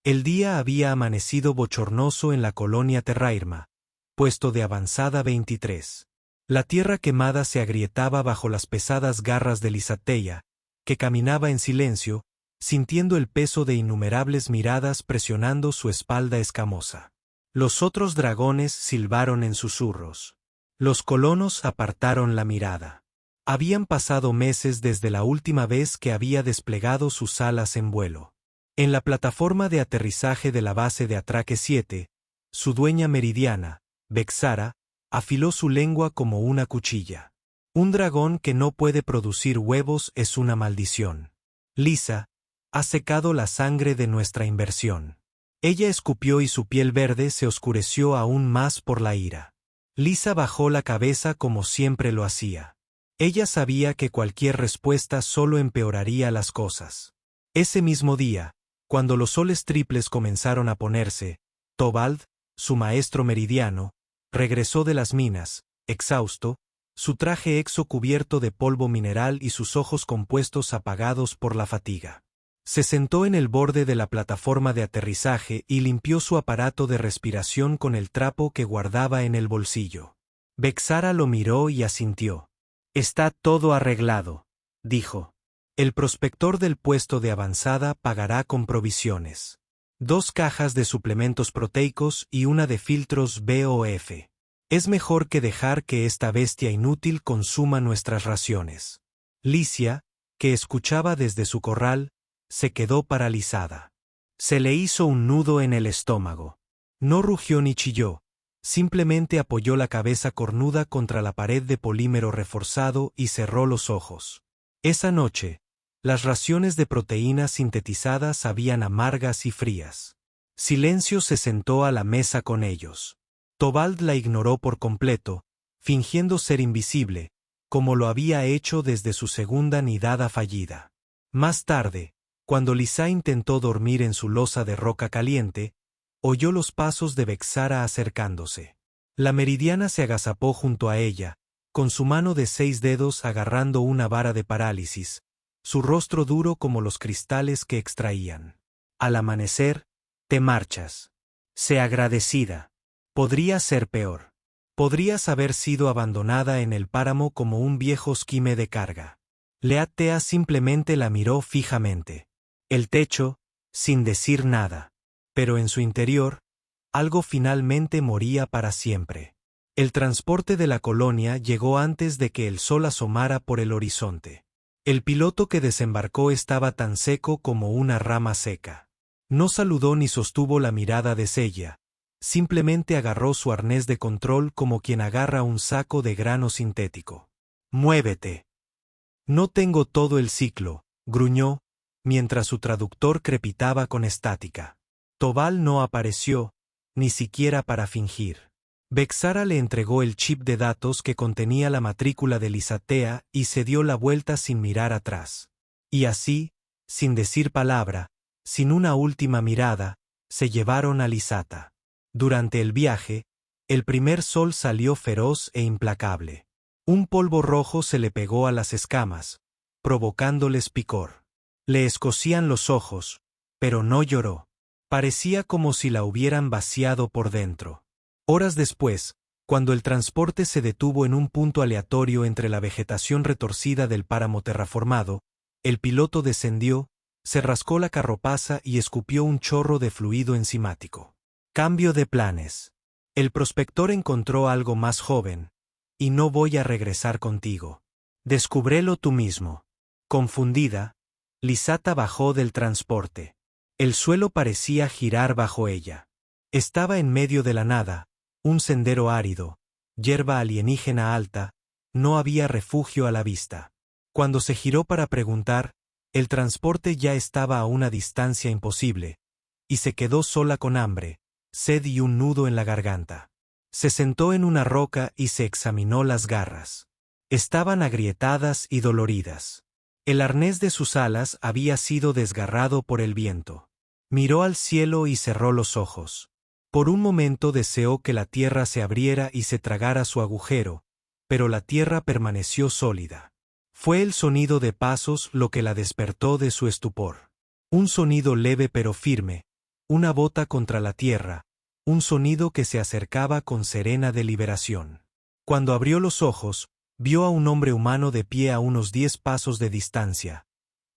El día había amanecido bochornoso en la colonia Terrairma, puesto de avanzada 23. La tierra quemada se agrietaba bajo las pesadas garras de Lisateia, que caminaba en silencio, sintiendo el peso de innumerables miradas presionando su espalda escamosa. Los otros dragones silbaron en susurros. Los colonos apartaron la mirada. Habían pasado meses desde la última vez que había desplegado sus alas en vuelo. En la plataforma de aterrizaje de la base de Atraque 7, su dueña meridiana, Vexara, afiló su lengua como una cuchilla. Un dragón que no puede producir huevos es una maldición. Lisa, ha secado la sangre de nuestra inversión. Ella escupió y su piel verde se oscureció aún más por la ira. Lisa bajó la cabeza como siempre lo hacía. Ella sabía que cualquier respuesta solo empeoraría las cosas. Ese mismo día, cuando los soles triples comenzaron a ponerse, Tobald, su maestro meridiano, regresó de las minas, exhausto, su traje exo cubierto de polvo mineral y sus ojos compuestos apagados por la fatiga. Se sentó en el borde de la plataforma de aterrizaje y limpió su aparato de respiración con el trapo que guardaba en el bolsillo. Vexara lo miró y asintió. «Está todo arreglado», dijo. «El prospector del puesto de avanzada pagará con provisiones. 2 cajas de suplementos proteicos y una de filtros BOF. Es mejor que dejar que esta bestia inútil consuma nuestras raciones». Licia, que escuchaba desde su corral, se quedó paralizada. Se le hizo un nudo en el estómago. No rugió ni chilló, simplemente apoyó la cabeza cornuda contra la pared de polímero reforzado y cerró los ojos. Esa noche, las raciones de proteínas sintetizadas sabían amargas y frías. Silencio se sentó a la mesa con ellos. Tobald la ignoró por completo, fingiendo ser invisible, como lo había hecho desde su segunda nidada fallida. Más tarde, cuando Lisa intentó dormir en su losa de roca caliente, oyó los pasos de Vexara acercándose. La meridiana se agazapó junto a ella, con su mano de 6 dedos agarrando una vara de parálisis, su rostro duro como los cristales que extraían. «Al amanecer, te marchas. Sé agradecida. Podría ser peor. Podrías haber sido abandonada en el páramo como un viejo esquime de carga». Leatea simplemente la miró fijamente. El techo, sin decir nada. Pero en su interior, algo finalmente moría para siempre. El transporte de la colonia llegó antes de que el sol asomara por el horizonte. El piloto que desembarcó estaba tan seco como una rama seca. No saludó ni sostuvo la mirada de Sella, simplemente agarró su arnés de control como quien agarra un saco de grano sintético. «Muévete». «No tengo todo el ciclo», gruñó, mientras su traductor crepitaba con estática. Tobal no apareció, ni siquiera para fingir. Vexara le entregó el chip de datos que contenía la matrícula de Lisatea y se dio la vuelta sin mirar atrás. Y así, sin decir palabra, sin una última mirada, se llevaron a Lisata. Durante el viaje, el primer sol salió feroz e implacable. Un polvo rojo se le pegó a las escamas, provocándoles picor. Le escocían los ojos, pero no lloró. Parecía como si la hubieran vaciado por dentro. Horas después, cuando el transporte se detuvo en un punto aleatorio entre la vegetación retorcida del páramo terraformado, el piloto descendió, se rascó la carropaza y escupió un chorro de fluido enzimático. Cambio de planes. El prospector encontró algo más joven, y no voy a regresar contigo. Descúbrelo tú mismo. Confundida, Lisata bajó del transporte. El suelo parecía girar bajo ella. Estaba en medio de la nada, un sendero árido, hierba alienígena alta, no había refugio a la vista. Cuando se giró para preguntar, el transporte ya estaba a una distancia imposible, y se quedó sola con hambre, sed y un nudo en la garganta. Se sentó en una roca y se examinó las garras. Estaban agrietadas y doloridas. El arnés de sus alas había sido desgarrado por el viento. Miró al cielo y cerró los ojos. Por un momento deseó que la tierra se abriera y se tragara su agujero, pero la tierra permaneció sólida. Fue el sonido de pasos lo que la despertó de su estupor. Un sonido leve pero firme, una bota contra la tierra, un sonido que se acercaba con serena deliberación. Cuando abrió los ojos, vio a un hombre humano de pie a unos 10 pasos de distancia.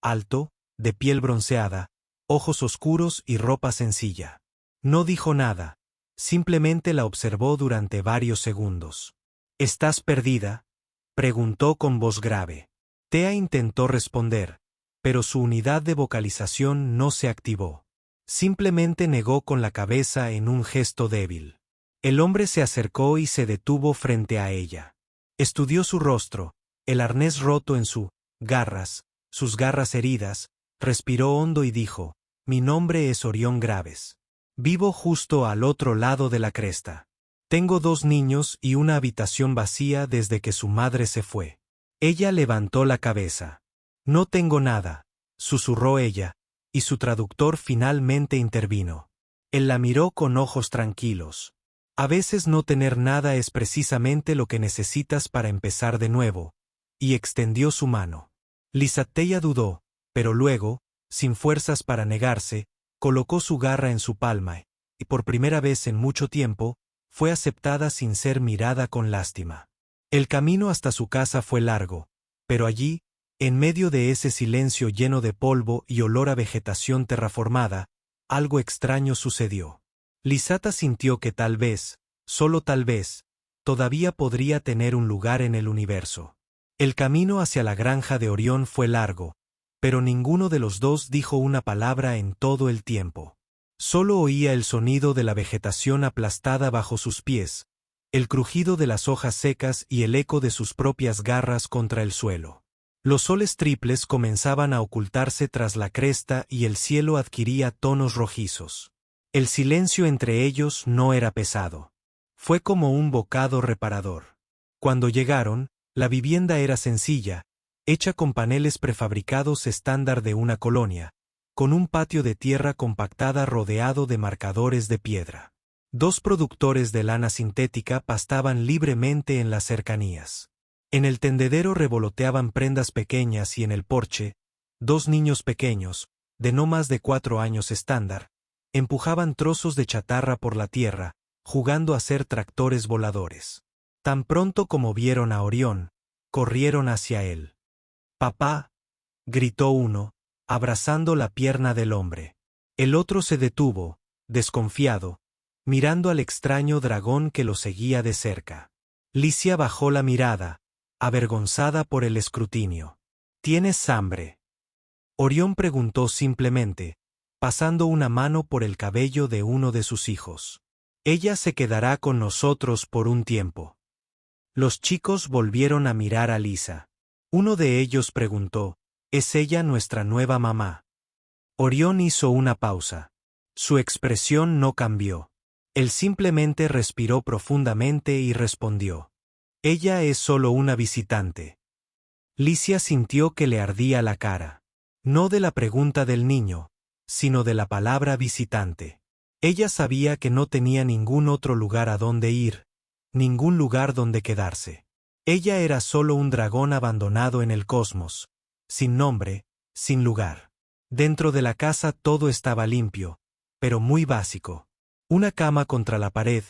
Alto, de piel bronceada, ojos oscuros y ropa sencilla. No dijo nada, simplemente la observó durante varios segundos. ¿Estás perdida?, preguntó con voz grave. Thea intentó responder, pero su unidad de vocalización no se activó. Simplemente negó con la cabeza en un gesto débil. El hombre se acercó y se detuvo frente a ella. Estudió su rostro, el arnés roto en sus garras heridas, respiró hondo y dijo: «Mi nombre es Orión Graves. Vivo justo al otro lado de la cresta. Tengo 2 niños y una habitación vacía desde que su madre se fue». Ella levantó la cabeza. «No tengo nada», susurró ella, y su traductor finalmente intervino. Él la miró con ojos tranquilos. «A veces no tener nada es precisamente lo que necesitas para empezar de nuevo», y extendió su mano. Lisateya dudó, pero luego, sin fuerzas para negarse, colocó su garra en su palma, y por primera vez en mucho tiempo, fue aceptada sin ser mirada con lástima. El camino hasta su casa fue largo, pero allí, en medio de ese silencio lleno de polvo y olor a vegetación terraformada, algo extraño sucedió. Lisata sintió que tal vez, solo tal vez, todavía podría tener un lugar en el universo. El camino hacia la granja de Orión fue largo, pero ninguno de los dos dijo una palabra en todo el tiempo. Solo oía el sonido de la vegetación aplastada bajo sus pies, el crujido de las hojas secas y el eco de sus propias garras contra el suelo. Los soles triples comenzaban a ocultarse tras la cresta y el cielo adquiría tonos rojizos. El silencio entre ellos no era pesado. Fue como un bocado reparador. Cuando llegaron, la vivienda era sencilla, hecha con paneles prefabricados estándar de una colonia, con un patio de tierra compactada rodeado de marcadores de piedra. 2 productores de lana sintética pastaban libremente en las cercanías. En el tendedero revoloteaban prendas pequeñas y en el porche, 2 niños pequeños, de no más de 4 años estándar, empujaban trozos de chatarra por la tierra, jugando a ser tractores voladores. Tan pronto como vieron a Orión, corrieron hacia él. «¡Papá!», gritó uno, abrazando la pierna del hombre. El otro se detuvo, desconfiado, mirando al extraño dragón que lo seguía de cerca. Licia bajó la mirada, avergonzada por el escrutinio. «¿Tienes hambre?», Orión preguntó simplemente, pasando una mano por el cabello de uno de sus hijos. «Ella se quedará con nosotros por un tiempo». Los chicos volvieron a mirar a Lisa. Uno de ellos preguntó: «¿Es ella nuestra nueva mamá?». Orión hizo una pausa. Su expresión no cambió. Él simplemente respiró profundamente y respondió: «Ella es solo una visitante». Licia sintió que le ardía la cara. No de la pregunta del niño, sino de la palabra visitante. Ella sabía que no tenía ningún otro lugar a donde ir, ningún lugar donde quedarse. Ella era solo un dragón abandonado en el cosmos, sin nombre, sin lugar. Dentro de la casa todo estaba limpio, pero muy básico. Una cama contra la pared,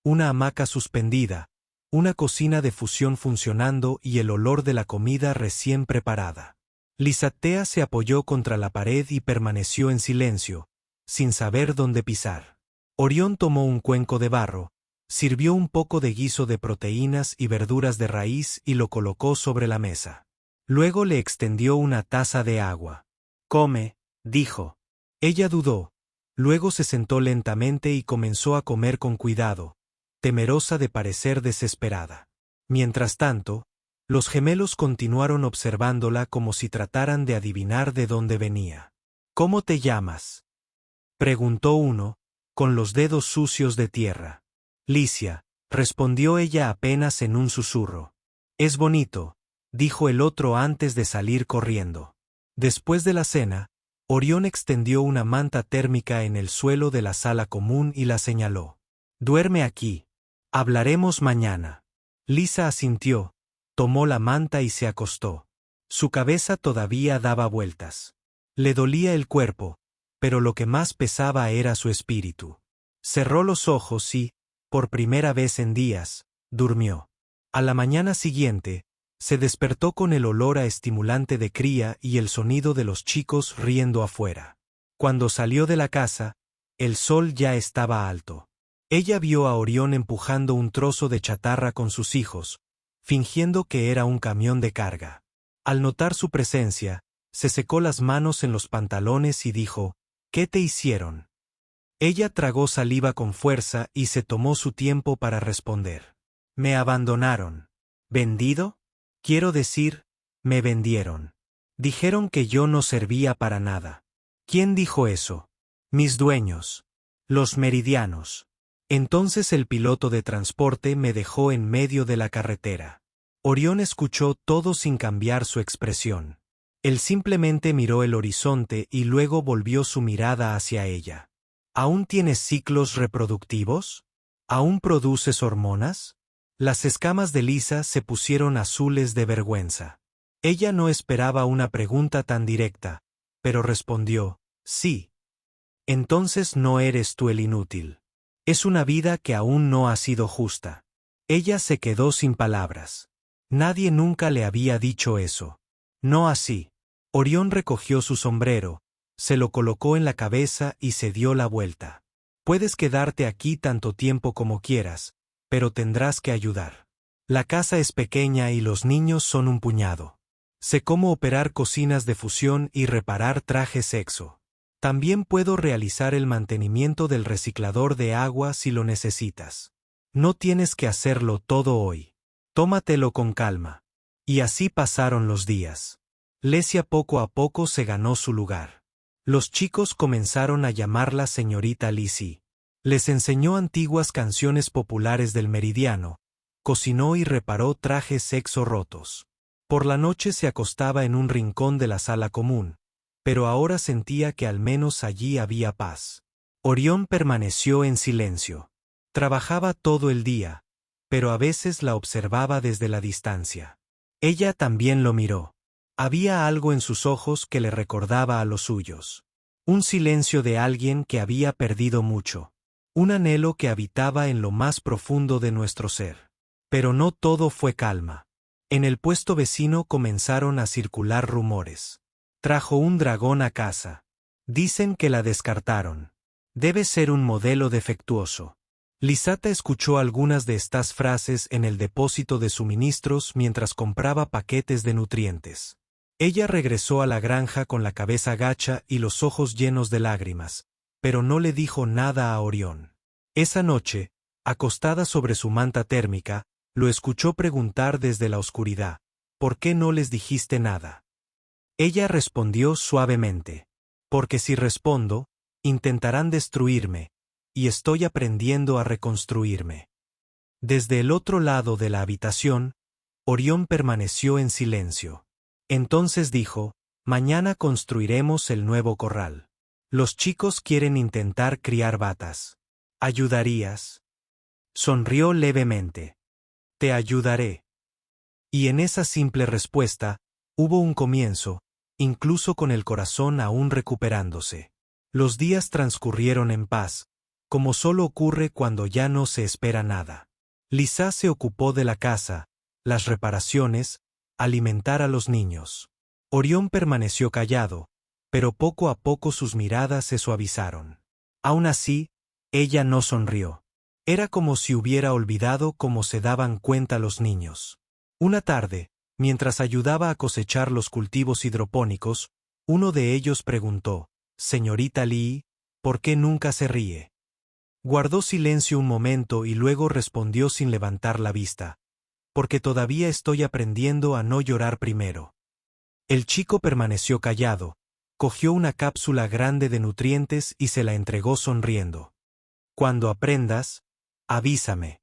una hamaca suspendida, una cocina de fusión funcionando y el olor de la comida recién preparada. Lisatea se apoyó contra la pared y permaneció en silencio, sin saber dónde pisar. Orión tomó un cuenco de barro, sirvió un poco de guiso de proteínas y verduras de raíz y lo colocó sobre la mesa. Luego le extendió una taza de agua. «Come», dijo. Ella dudó. Luego se sentó lentamente y comenzó a comer con cuidado, temerosa de parecer desesperada. Mientras tanto, los gemelos continuaron observándola como si trataran de adivinar de dónde venía. «¿Cómo te llamas?», preguntó uno, con los dedos sucios de tierra. «Licia», respondió ella apenas en un susurro. «Es bonito», dijo el otro antes de salir corriendo. Después de la cena, Orión extendió una manta térmica en el suelo de la sala común y la señaló. «Duerme aquí. Hablaremos mañana». Lisa asintió, tomó la manta y se acostó. Su cabeza todavía daba vueltas. Le dolía el cuerpo, pero lo que más pesaba era su espíritu. Cerró los ojos y, por primera vez en días, durmió. A la mañana siguiente, se despertó con el olor a estimulante de cría y el sonido de los chicos riendo afuera. Cuando salió de la casa, el sol ya estaba alto. Ella vio a Orión empujando un trozo de chatarra con sus hijos, fingiendo que era un camión de carga. Al notar su presencia, se secó las manos en los pantalones y dijo, «¿Qué te hicieron?». Ella tragó saliva con fuerza y se tomó su tiempo para responder. «Me abandonaron». «¿Vendido?». «Quiero decir, me vendieron. Dijeron que yo no servía para nada». «¿Quién dijo eso?». «Mis dueños. Los meridianos». Entonces el piloto de transporte me dejó en medio de la carretera. Orión escuchó todo sin cambiar su expresión. Él simplemente miró el horizonte y luego volvió su mirada hacia ella. ¿Aún tienes ciclos reproductivos? ¿Aún produces hormonas? Las escamas de Lisa se pusieron azules de vergüenza. Ella no esperaba una pregunta tan directa, pero respondió, sí. Entonces no eres tú el inútil. Es una vida que aún no ha sido justa. Ella se quedó sin palabras. Nadie nunca le había dicho eso. No así. Orión recogió su sombrero, se lo colocó en la cabeza y se dio la vuelta. Puedes quedarte aquí tanto tiempo como quieras, pero tendrás que ayudar. La casa es pequeña y los niños son un puñado. Sé cómo operar cocinas de fusión y reparar trajes EXO. También puedo realizar el mantenimiento del reciclador de agua si lo necesitas. No tienes que hacerlo todo hoy. Tómatelo con calma. Y así pasaron los días. Lesia poco a poco se ganó su lugar. Los chicos comenzaron a llamarla señorita Lizzie. Les enseñó antiguas canciones populares del meridiano, cocinó y reparó trajes EXO rotos. Por la noche se acostaba en un rincón de la sala común, pero ahora sentía que al menos allí había paz. Orión permaneció en silencio. Trabajaba todo el día, pero a veces la observaba desde la distancia. Ella también lo miró. Había algo en sus ojos que le recordaba a los suyos. Un silencio de alguien que había perdido mucho. Un anhelo que habitaba en lo más profundo de nuestro ser. Pero no todo fue calma. En el puesto vecino comenzaron a circular rumores. Trajo un dragón a casa. Dicen que la descartaron. Debe ser un modelo defectuoso. Lisata escuchó algunas de estas frases en el depósito de suministros mientras compraba paquetes de nutrientes. Ella regresó a la granja con la cabeza gacha y los ojos llenos de lágrimas, pero no le dijo nada a Orión. Esa noche, acostada sobre su manta térmica, lo escuchó preguntar desde la oscuridad, ¿por qué no les dijiste nada? Ella respondió suavemente, porque si respondo, intentarán destruirme, y estoy aprendiendo a reconstruirme. Desde el otro lado de la habitación, Orión permaneció en silencio. Entonces dijo, mañana construiremos el nuevo corral. Los chicos quieren intentar criar vatas. ¿Ayudarías? Sonrió levemente. Te ayudaré. Y en esa simple respuesta, hubo un comienzo, incluso con el corazón aún recuperándose. Los días transcurrieron en paz, como solo ocurre cuando ya no se espera nada. Lisa se ocupó de la casa, las reparaciones, alimentar a los niños. Orión permaneció callado, pero poco a poco sus miradas se suavizaron. Aún así, ella no sonrió. Era como si hubiera olvidado cómo se daban cuenta los niños. Una tarde, mientras ayudaba a cosechar los cultivos hidropónicos, uno de ellos preguntó, «Señorita Lee, ¿por qué nunca se ríe?». Guardó silencio un momento y luego respondió sin levantar la vista, «Porque todavía estoy aprendiendo a no llorar primero». El chico permaneció callado, cogió una cápsula grande de nutrientes y se la entregó sonriendo. «Cuando aprendas, avísame».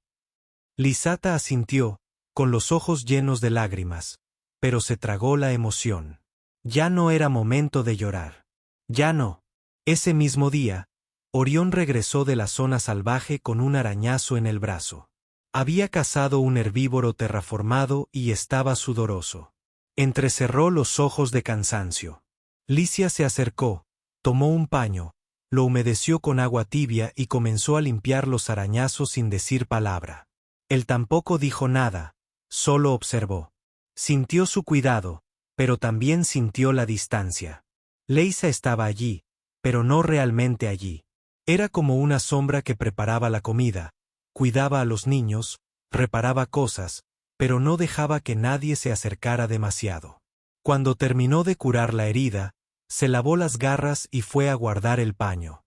Lisata asintió, con los ojos llenos de lágrimas, pero se tragó la emoción. Ya no era momento de llorar. Ya no. Ese mismo día, Orión regresó de la zona salvaje con un arañazo en el brazo. Había cazado un herbívoro terraformado y estaba sudoroso. Entrecerró los ojos de cansancio. Licia se acercó, Tomó un paño, lo humedeció con agua tibia y comenzó a limpiar los arañazos sin decir palabra. Él tampoco dijo nada, solo observó. Sintió su cuidado, pero también sintió la distancia. Leisa estaba allí, pero no realmente allí. Era como una sombra que preparaba la comida, cuidaba a los niños, reparaba cosas, pero no dejaba que nadie se acercara demasiado. Cuando terminó de curar la herida, se lavó las garras y fue a guardar el paño.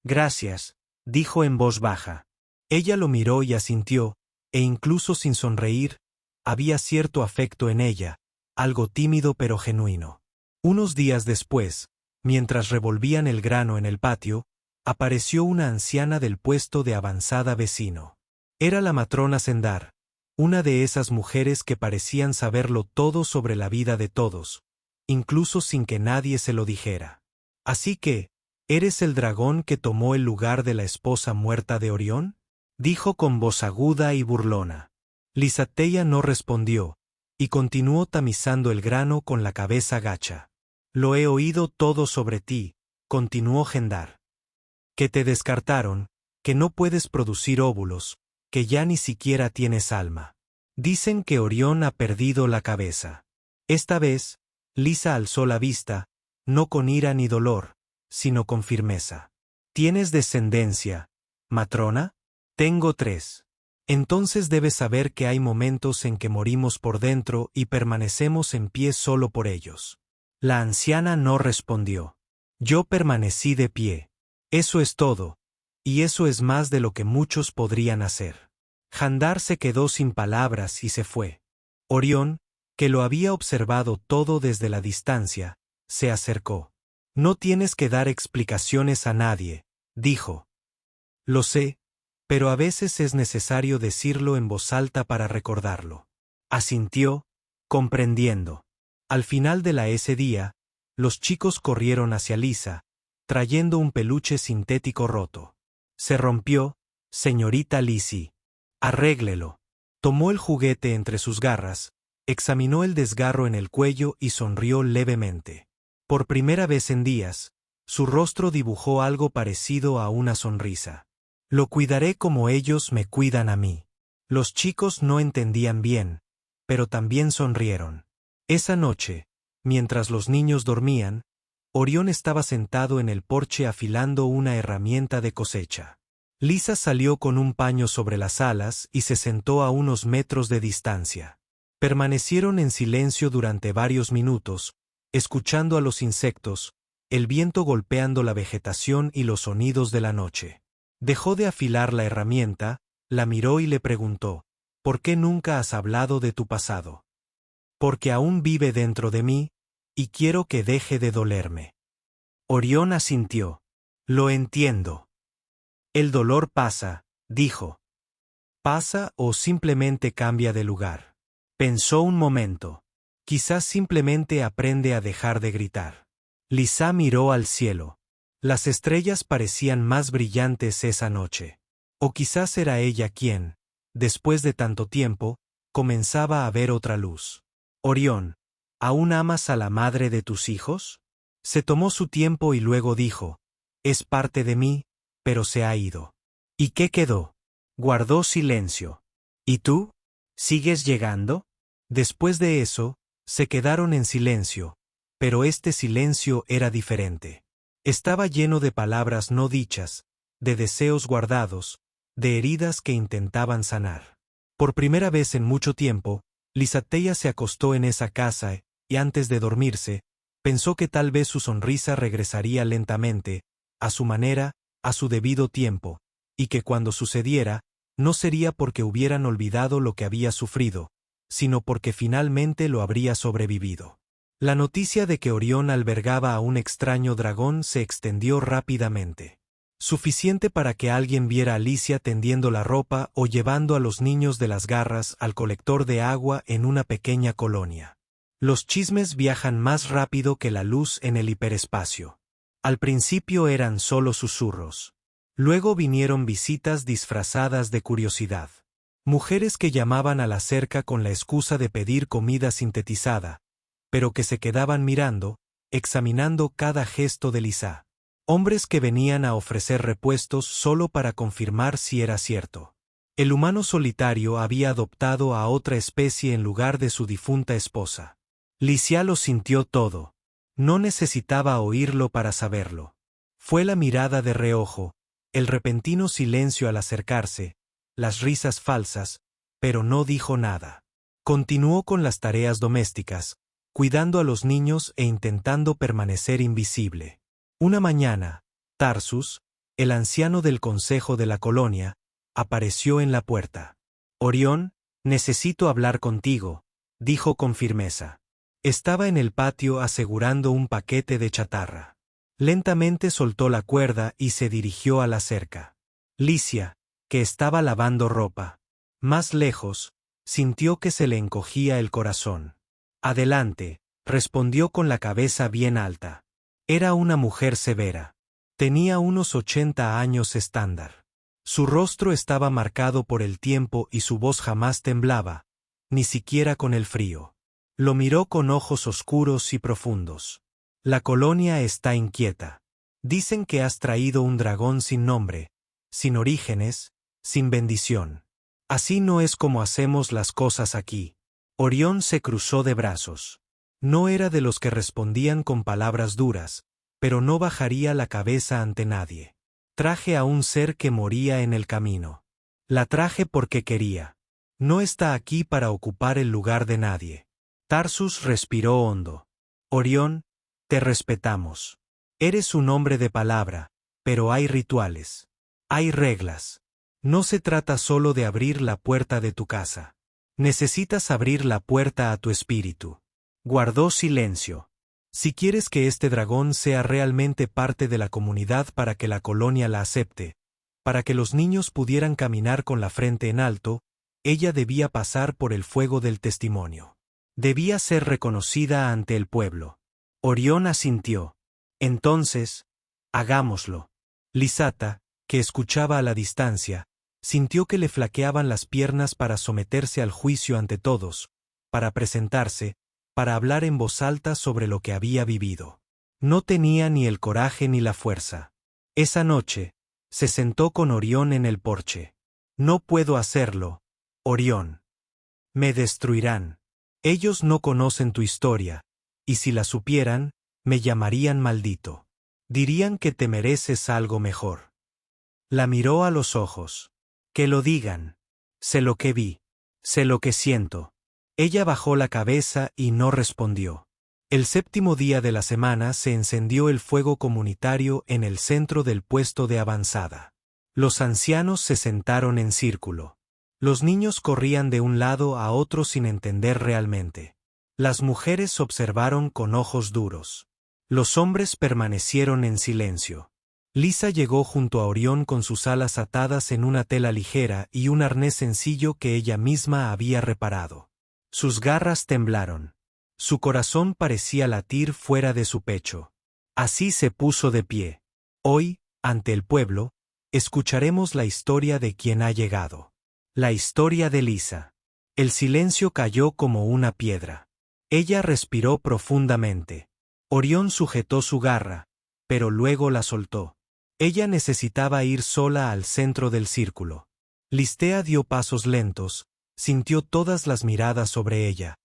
«Gracias», dijo en voz baja. Ella lo miró y asintió, e incluso sin sonreír, había cierto afecto en ella, algo tímido pero genuino. Unos días después, mientras revolvían el grano en el patio, apareció una anciana del puesto de avanzada vecino. Era la matrona Sendar, una de esas mujeres que parecían saberlo todo sobre la vida de todos, incluso sin que nadie se lo dijera. «Así que, ¿eres el dragón que tomó el lugar de la esposa muerta de Orión?», dijo con voz aguda y burlona. Lisateia no respondió, y continuó tamizando el grano con la cabeza gacha. «Lo he oído todo sobre ti», continuó Gendar. «Que te descartaron, que no puedes producir óvulos, que ya ni siquiera tienes alma. Dicen que Orión ha perdido la cabeza». Esta vez, Lisa alzó la vista, no con ira ni dolor, sino con firmeza. «¿Tienes descendencia, matrona?». «Tengo 3. Entonces debes saber que hay momentos en que morimos por dentro y permanecemos en pie solo por ellos». La anciana no respondió. «Yo permanecí de pie. Eso es todo, y eso es más de lo que muchos podrían hacer». Jandar se quedó sin palabras y se fue. Orión, que lo había observado todo desde la distancia, se acercó. «No tienes que dar explicaciones a nadie», dijo. «Lo sé, pero a veces es necesario decirlo en voz alta para recordarlo». Asintió, comprendiendo. Al final de ese día, los chicos corrieron hacia Lisa, trayendo un peluche sintético roto. «Se rompió, señorita Lizzie. Arréglelo». Tomó el juguete entre sus garras, examinó el desgarro en el cuello y sonrió levemente. Por primera vez en días, su rostro dibujó algo parecido a una sonrisa. «Lo cuidaré como ellos me cuidan a mí». Los chicos no entendían bien, pero también sonrieron. Esa noche, mientras los niños dormían, Orión estaba sentado en el porche afilando una herramienta de cosecha. Lisa salió con un paño sobre las alas y se sentó a unos metros de distancia. Permanecieron en silencio durante varios minutos, escuchando a los insectos, el viento golpeando la vegetación y los sonidos de la noche. Dejó de afilar la herramienta, la miró y le preguntó: «¿Por qué nunca has hablado de tu pasado?». «Porque aún vive dentro de mí, y quiero que deje de dolerme». Orión asintió. «Lo entiendo». «El dolor pasa», dijo. «Pasa o simplemente cambia de lugar». Pensó un momento. Quizás simplemente aprende a dejar de gritar. Lisa miró al cielo. Las estrellas parecían más brillantes esa noche. O quizás era ella quien, después de tanto tiempo, comenzaba a ver otra luz. «Orión, ¿aún amas a la madre de tus hijos?». Se tomó su tiempo y luego dijo: «Es parte de mí, pero se ha ido». «¿Y qué quedó?». Guardó silencio. «¿Y tú? ¿Sigues llegando?». Después de eso, se quedaron en silencio, pero este silencio era diferente. Estaba lleno de palabras no dichas, de deseos guardados, de heridas que intentaban sanar. Por primera vez en mucho tiempo, Lisateia se acostó en esa casa y antes de dormirse, pensó que tal vez su sonrisa regresaría lentamente, a su manera, a su debido tiempo, y que cuando sucediera, no sería porque hubieran olvidado lo que había sufrido, sino porque finalmente lo habría sobrevivido. La noticia de que Orión albergaba a un extraño dragón se extendió rápidamente. Suficiente para que alguien viera a Alicia tendiendo la ropa o llevando a los niños de las garras al colector de agua en una pequeña colonia. Los chismes viajan más rápido que la luz en el hiperespacio. Al principio eran solo susurros. Luego vinieron visitas disfrazadas de curiosidad. Mujeres que llamaban a la cerca con la excusa de pedir comida sintetizada, pero que se quedaban mirando, examinando cada gesto de Lisa. Hombres que venían a ofrecer repuestos solo para confirmar si era cierto. El humano solitario había adoptado a otra especie en lugar de su difunta esposa. Licia lo sintió todo. No necesitaba oírlo para saberlo. Fue la mirada de reojo, el repentino silencio al acercarse, las risas falsas, pero no dijo nada. Continuó con las tareas domésticas, cuidando a los niños e intentando permanecer invisible. Una mañana, Tarsus, el anciano del consejo de la colonia, apareció en la puerta. «Orión, necesito hablar contigo», dijo con firmeza. Estaba en el patio asegurando un paquete de chatarra. Lentamente soltó la cuerda y se dirigió a la cerca. Licia, que estaba lavando ropa, más lejos, sintió que se le encogía el corazón. «Adelante», respondió con la cabeza bien alta. Era una mujer severa. Tenía unos 80 años estándar. Su rostro estaba marcado por el tiempo y su voz jamás temblaba, ni siquiera con el frío. Lo miró con ojos oscuros y profundos. «La colonia está inquieta. Dicen que has traído un dragón sin nombre, sin orígenes, sin bendición. Así no es como hacemos las cosas aquí». Orión se cruzó de brazos. No era de los que respondían con palabras duras, pero no bajaría la cabeza ante nadie. «Traje a un ser que moría en el camino. La traje porque quería. No está aquí para ocupar el lugar de nadie». Tarsus respiró hondo. «Orión, te respetamos. Eres un hombre de palabra, pero hay rituales. Hay reglas. No se trata solo de abrir la puerta de tu casa. Necesitas abrir la puerta a tu espíritu». Guardó silencio. «Si quieres que este dragón sea realmente parte de la comunidad para que la colonia la acepte, para que los niños pudieran caminar con la frente en alto, ella debía pasar por el fuego del testimonio. Debía ser reconocida ante el pueblo». Orión asintió. «Entonces, hagámoslo». Lisata, que escuchaba a la distancia, sintió que le flaqueaban las piernas para someterse al juicio ante todos, para presentarse, para hablar en voz alta sobre lo que había vivido. No tenía ni el coraje ni la fuerza. Esa noche, se sentó con Orión en el porche. «No puedo hacerlo, Orión. Me destruirán. Ellos no conocen tu historia, y si la supieran, me llamarían maldito. Dirían que te mereces algo mejor». La miró a los ojos. «Que lo digan. Sé lo que vi. Sé lo que siento». Ella bajó la cabeza y no respondió. El 7º día de la semana se encendió el fuego comunitario en el centro del puesto de avanzada. Los ancianos se sentaron en círculo. Los niños corrían de un lado a otro sin entender realmente. Las mujeres observaron con ojos duros. Los hombres permanecieron en silencio. Lisa llegó junto a Orión con sus alas atadas en una tela ligera y un arnés sencillo que ella misma había reparado. Sus garras temblaron. Su corazón parecía latir fuera de su pecho. Así se puso de pie. «Hoy, ante el pueblo, escucharemos la historia de quien ha llegado. La historia de Lisa». El silencio cayó como una piedra. Ella respiró profundamente. Orión sujetó su garra, pero luego la soltó. Ella necesitaba ir sola al centro del círculo. Listea dio pasos lentos, sintió todas las miradas sobre ella,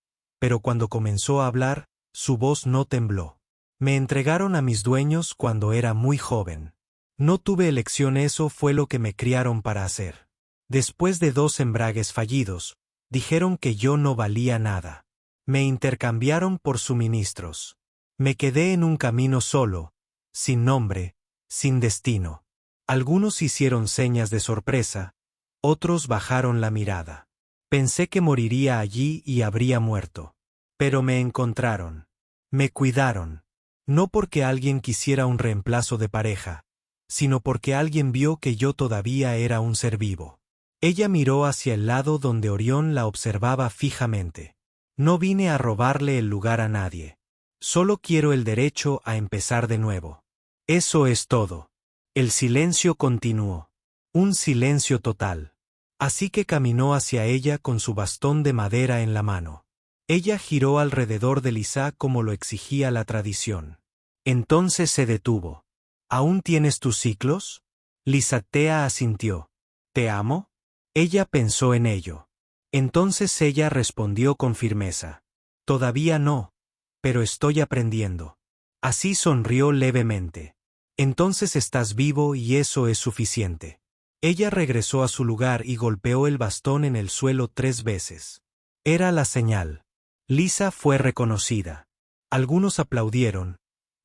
pero cuando comenzó a hablar, su voz no tembló. «Me entregaron a mis dueños cuando era muy joven. No tuve elección, eso fue lo que me criaron para hacer. Después de 2 embragues fallidos, dijeron que yo no valía nada. Me intercambiaron por suministros. Me quedé en un camino solo, sin nombre, sin destino. Algunos hicieron señas de sorpresa, otros bajaron la mirada. Pensé que moriría allí y habría muerto. Pero me encontraron. Me cuidaron. No porque alguien quisiera un reemplazo de pareja, sino porque alguien vio que yo todavía era un ser vivo». Ella miró hacia el lado donde Orión la observaba fijamente. «No vine a robarle el lugar a nadie. Solo quiero el derecho a empezar de nuevo. Eso es todo». El silencio continuó. Un silencio total. Así que caminó hacia ella con su bastón de madera en la mano. Ella giró alrededor de Lisa como lo exigía la tradición. Entonces se detuvo. ¿Aún tienes tus ciclos? Lisatea asintió. ¿Te amo? Ella pensó en ello. Entonces ella respondió con firmeza. Todavía no, pero estoy aprendiendo. Así sonrió levemente. Entonces estás vivo y eso es suficiente. Ella regresó a su lugar y golpeó el bastón en el suelo 3 veces. Era la señal. Lisa fue reconocida. Algunos aplaudieron,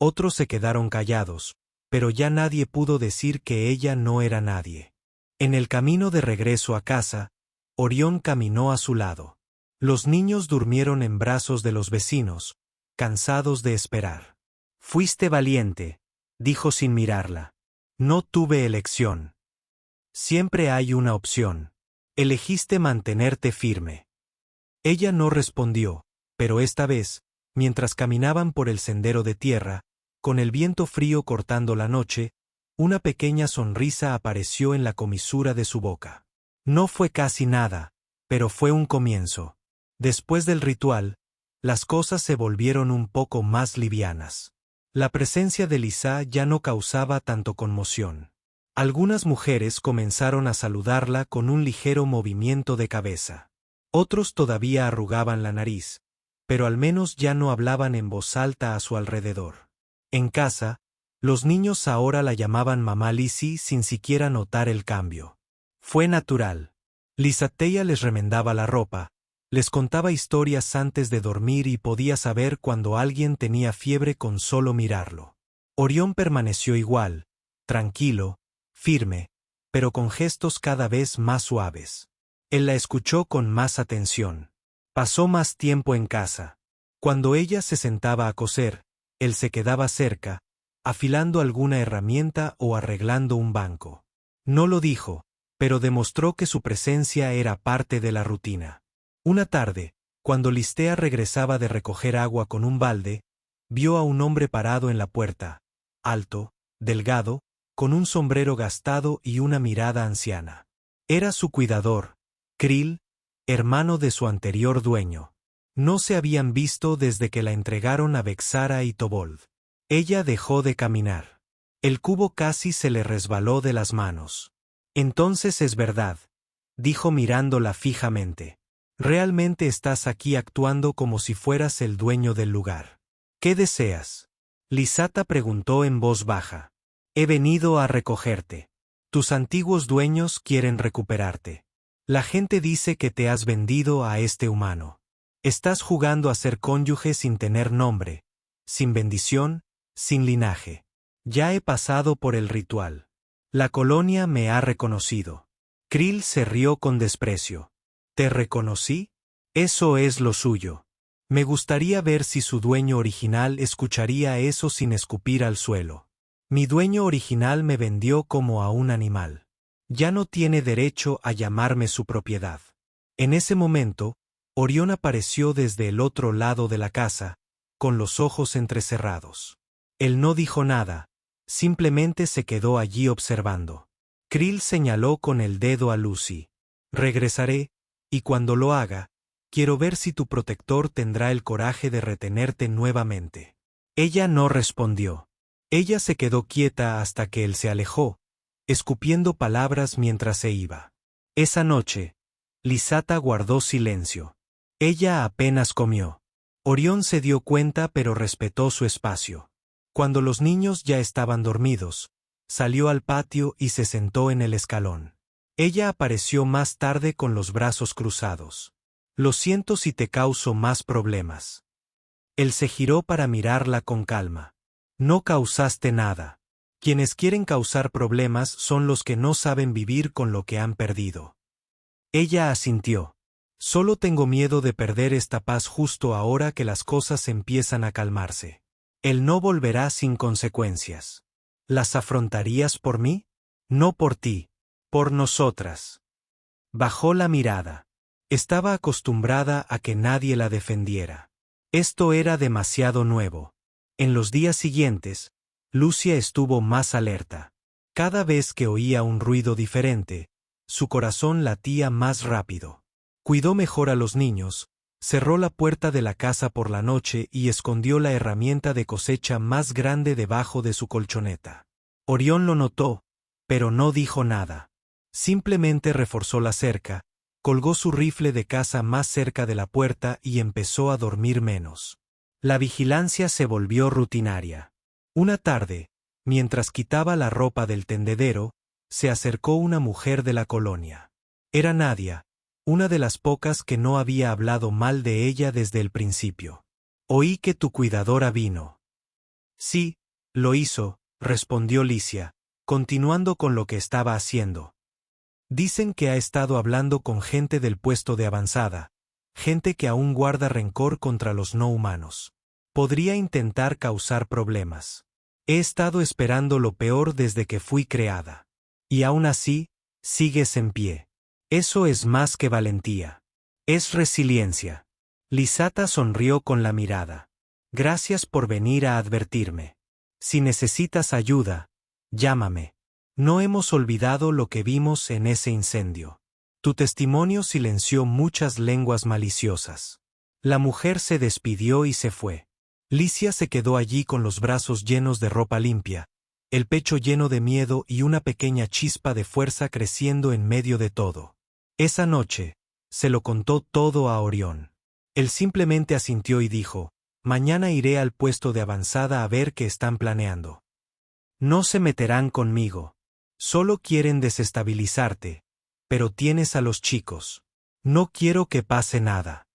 otros se quedaron callados, pero ya nadie pudo decir que ella no era nadie. En el camino de regreso a casa, Orión caminó a su lado. Los niños durmieron en brazos de los vecinos, cansados de esperar. Fuiste valiente, dijo sin mirarla. No tuve elección. Siempre hay una opción. Elegiste mantenerte firme. Ella no respondió, pero esta vez, mientras caminaban por el sendero de tierra, con el viento frío cortando la noche, una pequeña sonrisa apareció en la comisura de su boca. No fue casi nada, pero fue un comienzo. Después del ritual, las cosas se volvieron un poco más livianas. La presencia de Lisa ya no causaba tanto conmoción. Algunas mujeres comenzaron a saludarla con un ligero movimiento de cabeza. Otros todavía arrugaban la nariz, pero al menos ya no hablaban en voz alta a su alrededor. En casa, los niños ahora la llamaban Mamá Lizzie sin siquiera notar el cambio. Fue natural. Lisatea les remendaba la ropa, les contaba historias antes de dormir y podía saber cuando alguien tenía fiebre con solo mirarlo. Orión permaneció igual, tranquilo, firme, pero con gestos cada vez más suaves. Él la escuchó con más atención. Pasó más tiempo en casa. Cuando ella se sentaba a coser, él se quedaba cerca, afilando alguna herramienta o arreglando un banco. No lo dijo, pero demostró que su presencia era parte de la rutina. Una tarde, cuando Listea regresaba de recoger agua con un balde, vio a un hombre parado en la puerta, alto, delgado, con un sombrero gastado y una mirada anciana. Era su cuidador, Krill, hermano de su anterior dueño. No se habían visto desde que la entregaron a Vexara y Tobold. Ella dejó de caminar. El cubo casi se le resbaló de las manos. Entonces es verdad, dijo mirándola fijamente. Realmente estás aquí actuando como si fueras el dueño del lugar. ¿Qué deseas? Lisata preguntó en voz baja. He venido a recogerte. Tus antiguos dueños quieren recuperarte. La gente dice que te has vendido a este humano. Estás jugando a ser cónyuge sin tener nombre, sin bendición, sin linaje. Ya he pasado por el ritual. La colonia me ha reconocido. Krill se rió con desprecio. ¿Te reconocí? Eso es lo suyo. Me gustaría ver si su dueño original escucharía eso sin escupir al suelo. Mi dueño original me vendió como a un animal. Ya no tiene derecho a llamarme su propiedad. En ese momento, Orión apareció desde el otro lado de la casa, con los ojos entrecerrados. Él no dijo nada, simplemente se quedó allí observando. Krill señaló con el dedo a Lucy. Regresaré, y cuando lo haga, quiero ver si tu protector tendrá el coraje de retenerte nuevamente. Ella no respondió. Ella se quedó quieta hasta que él se alejó, escupiendo palabras mientras se iba. Esa noche, Lisata guardó silencio. Ella apenas comió. Orión se dio cuenta pero respetó su espacio. Cuando los niños ya estaban dormidos, salió al patio y se sentó en el escalón. Ella apareció más tarde con los brazos cruzados. Lo siento si te causo más problemas. Él se giró para mirarla con calma. No causaste nada. Quienes quieren causar problemas son los que no saben vivir con lo que han perdido. Ella asintió. Solo tengo miedo de perder esta paz justo ahora que las cosas empiezan a calmarse. Él no volverá sin consecuencias. ¿Las afrontarías por mí? No por ti, por nosotras. Bajó la mirada. Estaba acostumbrada a que nadie la defendiera. Esto era demasiado nuevo. En los días siguientes, Lucia estuvo más alerta. Cada vez que oía un ruido diferente, su corazón latía más rápido. Cuidó mejor a los niños, Cerró la puerta de la casa por la noche y escondió la herramienta de cosecha más grande debajo de su colchoneta. Orión lo notó, pero no dijo nada. Simplemente reforzó la cerca, colgó su rifle de caza más cerca de la puerta y empezó a dormir menos. La vigilancia se volvió rutinaria. Una tarde, mientras quitaba la ropa del tendedero, se acercó una mujer de la colonia. Era Nadia, una de las pocas que no había hablado mal de ella desde el principio. Oí que tu cuidadora vino. Sí, lo hizo, respondió Licia, continuando con lo que estaba haciendo. Dicen que ha estado hablando con gente del puesto de avanzada, gente que aún guarda rencor contra los no humanos. Podría intentar causar problemas. He estado esperando lo peor desde que fui creada. Y aún así, sigues en pie. Eso es más que valentía. Es resiliencia. Lisata sonrió con la mirada. Gracias por venir a advertirme. Si necesitas ayuda, llámame. No hemos olvidado lo que vimos en ese incendio. Tu testimonio silenció muchas lenguas maliciosas. La mujer se despidió y se fue. Licia se quedó allí con los brazos llenos de ropa limpia, el pecho lleno de miedo y una pequeña chispa de fuerza creciendo en medio de todo. Esa noche, se lo contó todo a Orión. Él simplemente asintió y dijo, mañana iré al puesto de avanzada a ver qué están planeando. No se meterán conmigo. Solo quieren desestabilizarte, pero tienes a los chicos. No quiero que pase nada.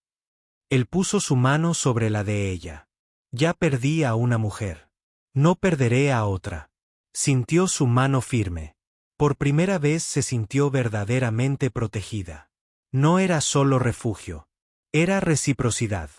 Él puso su mano sobre la de ella. Ya perdí a una mujer. No perderé a otra. Sintió su mano firme. Por primera vez se sintió verdaderamente protegida. No era solo refugio. Era reciprocidad.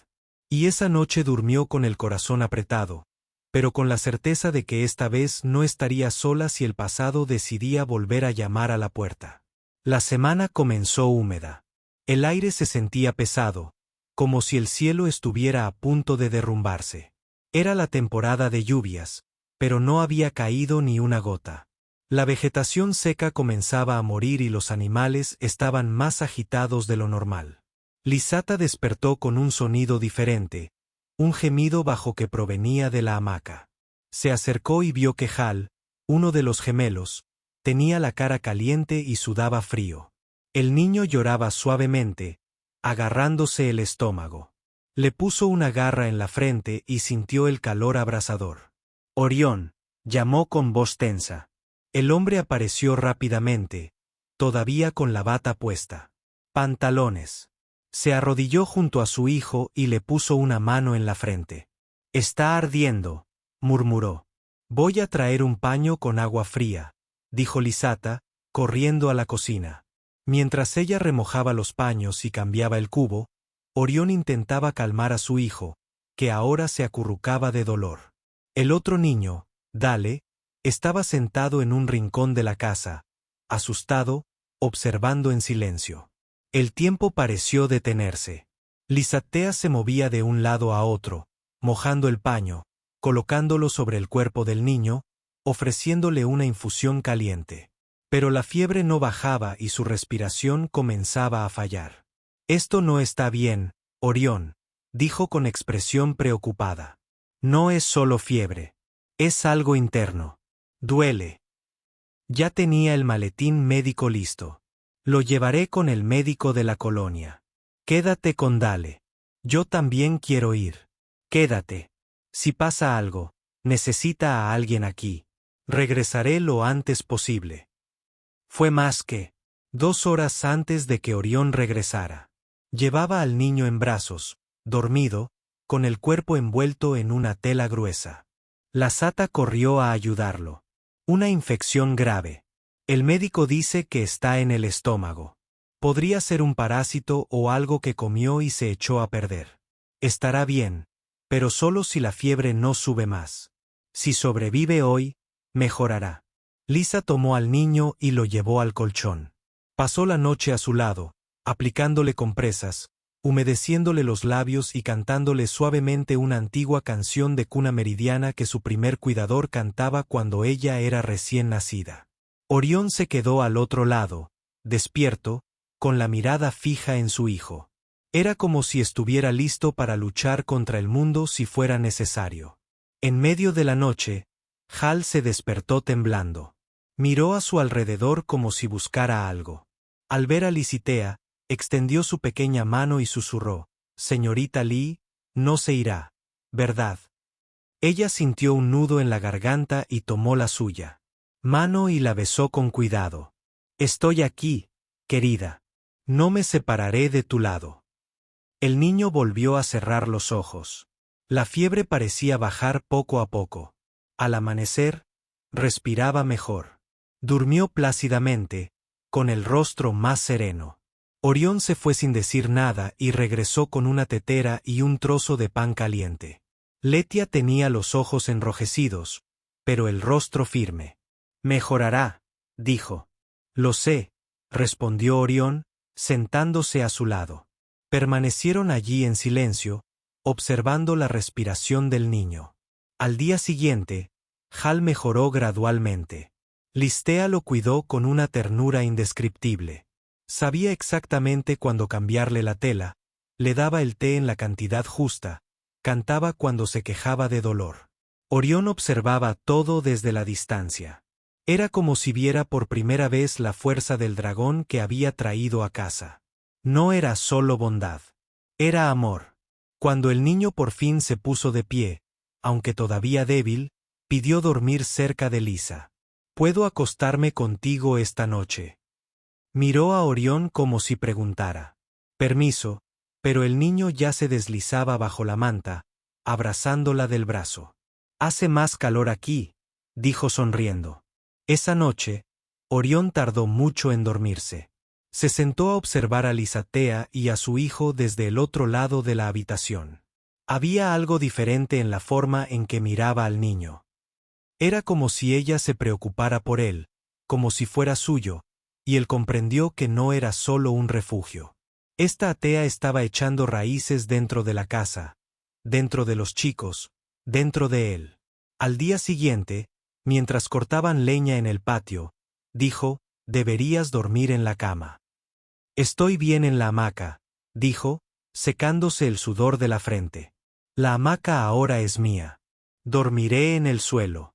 Y esa noche durmió con el corazón apretado, pero con la certeza de que esta vez no estaría sola si el pasado decidía volver a llamar a la puerta. La semana comenzó húmeda. El aire se sentía pesado, como si el cielo estuviera a punto de derrumbarse. Era la temporada de lluvias, pero no había caído ni una gota. La vegetación seca comenzaba a morir y los animales estaban más agitados de lo normal. Lisata despertó con un sonido diferente, un gemido bajo que provenía de la hamaca. Se acercó y vio que Hal, uno de los gemelos, tenía la cara caliente y sudaba frío. El niño lloraba suavemente, agarrándose el estómago. Le puso una garra en la frente y sintió el calor abrasador. Orión, llamó con voz tensa. El hombre apareció rápidamente, todavía con la bata puesta. Pantalones. Se arrodilló junto a su hijo y le puso una mano en la frente. Está ardiendo, murmuró. Voy a traer un paño con agua fría, dijo Lisata, corriendo a la cocina. Mientras ella remojaba los paños y cambiaba el cubo, Orión intentaba calmar a su hijo, que ahora se acurrucaba de dolor. El otro niño, Dale, estaba sentado en un rincón de la casa, asustado, observando en silencio. El tiempo pareció detenerse. Lisatea se movía de un lado a otro, mojando el paño, colocándolo sobre el cuerpo del niño, ofreciéndole una infusión caliente. Pero la fiebre no bajaba y su respiración comenzaba a fallar. Esto no está bien, Orión, dijo con expresión preocupada. No es solo fiebre. Es algo interno. Duele. Ya tenía el maletín médico listo. Lo llevaré con el médico de la colonia. Quédate con Dale. Yo también quiero ir. Quédate. Si pasa algo, necesita a alguien aquí. Regresaré lo antes posible. Fue más que 2 horas antes de que Orión regresara. Llevaba al niño en brazos, dormido, con el cuerpo envuelto en una tela gruesa. La Sata corrió a ayudarlo. Una infección grave. El médico dice que está en el estómago. Podría ser un parásito o algo que comió y se echó a perder. Estará bien, pero solo si la fiebre no sube más. Si sobrevive hoy, mejorará. Lisa tomó al niño y lo llevó al colchón. Pasó la noche a su lado, aplicándole compresas, humedeciéndole los labios y cantándole suavemente una antigua canción de cuna meridiana que su primer cuidador cantaba cuando ella era recién nacida. Orión se quedó al otro lado, despierto, con la mirada fija en su hijo. Era como si estuviera listo para luchar contra el mundo si fuera necesario. En medio de la noche, Hal se despertó temblando. Miró a su alrededor como si buscara algo. Al ver a Licitea, extendió su pequeña mano y susurró: «Señorita Lee, no se irá, ¿verdad?». Ella sintió un nudo en la garganta y tomó la suya. Mano y la besó con cuidado. «Estoy aquí, querida. No me separaré de tu lado». El niño volvió a cerrar los ojos. La fiebre parecía bajar poco a poco. Al amanecer, respiraba mejor. Durmió plácidamente, con el rostro más sereno. Orión se fue sin decir nada y regresó con una tetera y un trozo de pan caliente. Letia tenía los ojos enrojecidos, pero el rostro firme. «Mejorará», dijo. «Lo sé», respondió Orión, sentándose a su lado. Permanecieron allí en silencio, observando la respiración del niño. Al día siguiente, Hal mejoró gradualmente. Listea lo cuidó con una ternura indescriptible. Sabía exactamente cuándo cambiarle la tela, le daba el té en la cantidad justa, cantaba cuando se quejaba de dolor. Orión observaba todo desde la distancia. Era como si viera por primera vez la fuerza del dragón que había traído a casa. No era solo bondad. Era amor. Cuando el niño por fin se puso de pie, aunque todavía débil, pidió dormir cerca de Lisa. «¿Puedo acostarme contigo esta noche?». Miró a Orión como si preguntara. «Permiso», pero el niño ya se deslizaba bajo la manta, abrazándola del brazo. «Hace más calor aquí», dijo sonriendo. Esa noche, Orión tardó mucho en dormirse. Se sentó a observar a Licitea y a su hijo desde el otro lado de la habitación. Había algo diferente en la forma en que miraba al niño. Era como si ella se preocupara por él, como si fuera suyo, y él comprendió que no era solo un refugio. Esta atea estaba echando raíces dentro de la casa, dentro de los chicos, dentro de él. Al día siguiente, mientras cortaban leña en el patio, dijo: «Deberías dormir en la cama». «Estoy bien en la hamaca», dijo, secándose el sudor de la frente. «La hamaca ahora es mía. Dormiré en el suelo».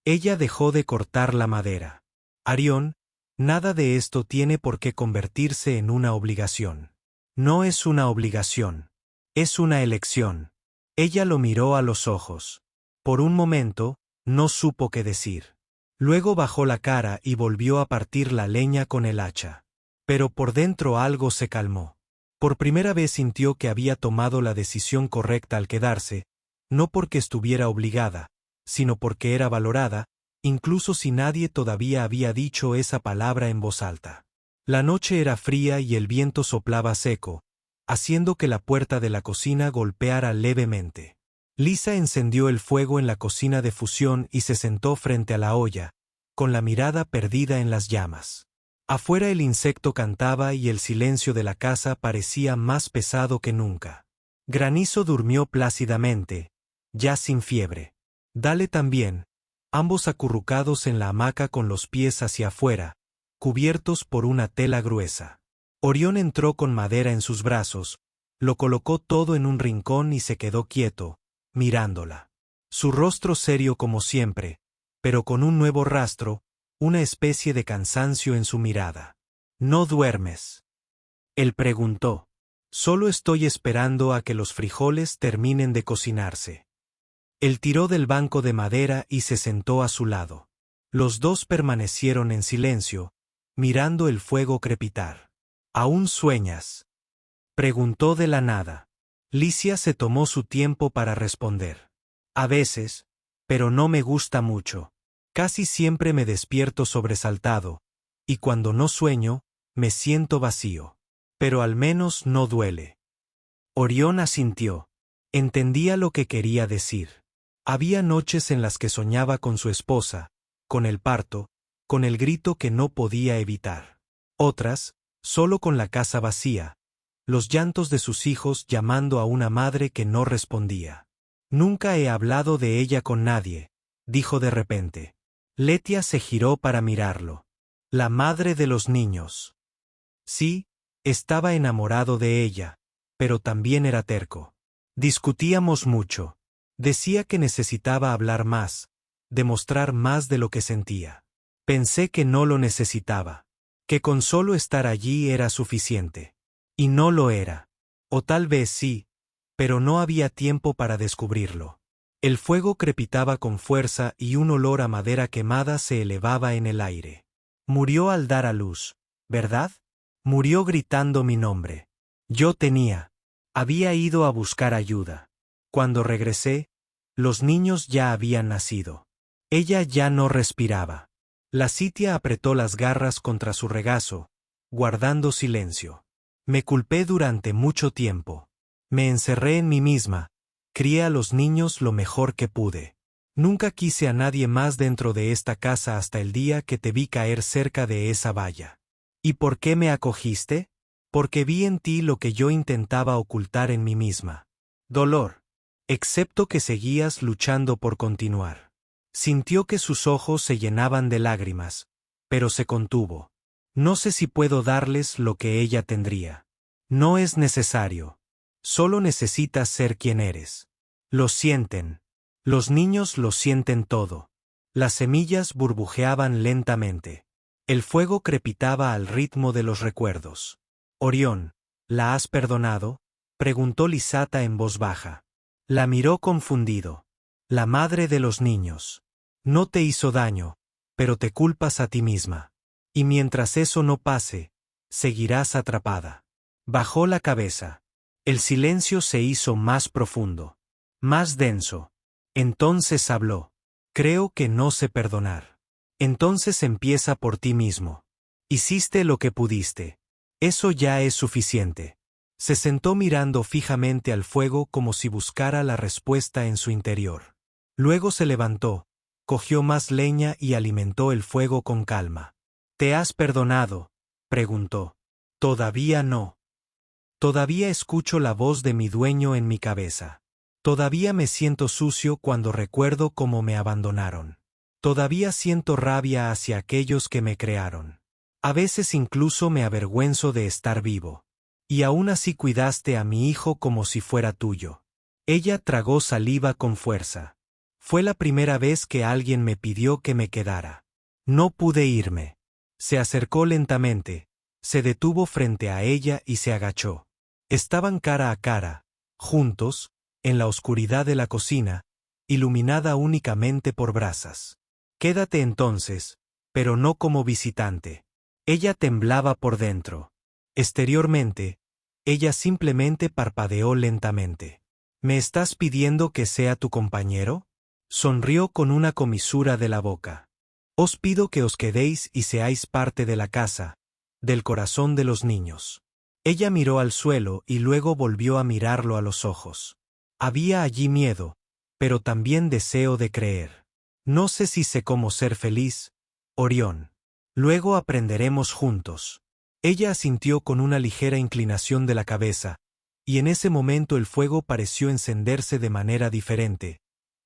Ella dejó de cortar la madera. «Arión, nada de esto tiene por qué convertirse en una obligación». «No es una obligación. Es una elección». Ella lo miró a los ojos. Por un momento, no supo qué decir. Luego bajó la cara y volvió a partir la leña con el hacha. Pero por dentro algo se calmó. Por primera vez sintió que había tomado la decisión correcta al quedarse, no porque estuviera obligada, sino porque era valorada, incluso si nadie todavía había dicho esa palabra en voz alta. La noche era fría y el viento soplaba seco, haciendo que la puerta de la cocina golpeara levemente. Lisa encendió el fuego en la cocina de fusión y se sentó frente a la olla, con la mirada perdida en las llamas. Afuera el insecto cantaba y el silencio de la casa parecía más pesado que nunca. Granizo durmió plácidamente, ya sin fiebre. Dale también, ambos acurrucados en la hamaca con los pies hacia afuera, cubiertos por una tela gruesa. Orión entró con madera en sus brazos, lo colocó todo en un rincón y se quedó quieto, mirándola. Su rostro serio como siempre, pero con un nuevo rastro, una especie de cansancio en su mirada. «¿No duermes?». Él preguntó. «Solo estoy esperando a que los frijoles terminen de cocinarse». Él tiró del banco de madera y se sentó a su lado. Los dos permanecieron en silencio, mirando el fuego crepitar. «¿Aún sueñas?», preguntó de la nada. Licia se tomó su tiempo para responder. «A veces, pero no me gusta mucho. Casi siempre me despierto sobresaltado, y cuando no sueño, me siento vacío. Pero al menos no duele». Orión asintió. Entendía lo que quería decir. Había noches en las que soñaba con su esposa, con el parto, con el grito que no podía evitar. Otras, solo con la casa vacía, los llantos de sus hijos llamando a una madre que no respondía. «Nunca he hablado de ella con nadie», dijo de repente. Letia se giró para mirarlo. «La madre de los niños». Sí, estaba enamorado de ella, pero también era terco. Discutíamos mucho. Decía que necesitaba hablar más, demostrar más de lo que sentía. Pensé que no lo necesitaba, que con solo estar allí era suficiente. Y no lo era. O tal vez sí, pero no había tiempo para descubrirlo. El fuego crepitaba con fuerza y un olor a madera quemada se elevaba en el aire. Murió al dar a luz, ¿verdad? Murió gritando mi nombre. Yo había ido a buscar ayuda. Cuando regresé, los niños ya habían nacido. Ella ya no respiraba. La sitia apretó las garras contra su regazo, guardando silencio. Me culpé durante mucho tiempo. Me encerré en mí misma, crié a los niños lo mejor que pude. Nunca quise a nadie más dentro de esta casa hasta el día que te vi caer cerca de esa valla. ¿Y por qué me acogiste? Porque vi en ti lo que yo intentaba ocultar en mí misma. Dolor. Excepto que seguías luchando por continuar. Sintió que sus ojos se llenaban de lágrimas, pero se contuvo. No sé si puedo darles lo que ella tendría. No es necesario. Solo necesitas ser quien eres. Lo sienten. Los niños lo sienten todo. Las semillas burbujeaban lentamente. El fuego crepitaba al ritmo de los recuerdos. Orión, ¿la has perdonado? Preguntó Lisata en voz baja. La miró confundido. La madre de los niños. No te hizo daño, pero te culpas a ti misma. Y mientras eso no pase, seguirás atrapada. Bajó la cabeza. El silencio se hizo más profundo, más denso. Entonces habló. Creo que no sé perdonar. Entonces empieza por ti mismo. Hiciste lo que pudiste. Eso ya es suficiente. Se sentó mirando fijamente al fuego como si buscara la respuesta en su interior. Luego se levantó, cogió más leña y alimentó el fuego con calma. ¿Te has perdonado?, preguntó. Todavía no. Todavía escucho la voz de mi dueño en mi cabeza. Todavía me siento sucio cuando recuerdo cómo me abandonaron. Todavía siento rabia hacia aquellos que me crearon. A veces incluso me avergüenzo de estar vivo. Y aún así cuidaste a mi hijo como si fuera tuyo. Ella tragó saliva con fuerza. Fue la primera vez que alguien me pidió que me quedara. No pude irme. Se acercó lentamente, se detuvo frente a ella y se agachó. Estaban cara a cara, juntos, en la oscuridad de la cocina, iluminada únicamente por brasas. Quédate entonces, pero no como visitante. Ella temblaba por dentro. Exteriormente, ella simplemente parpadeó lentamente. ¿Me estás pidiendo que sea tu compañero? Sonrió con una comisura de la boca. Os pido que os quedéis y seáis parte de la casa, del corazón de los niños. Ella miró al suelo y luego volvió a mirarlo a los ojos. Había allí miedo, pero también deseo de creer. No sé si sé cómo ser feliz, Orión. Luego aprenderemos juntos. Ella asintió con una ligera inclinación de la cabeza, y en ese momento el fuego pareció encenderse de manera diferente,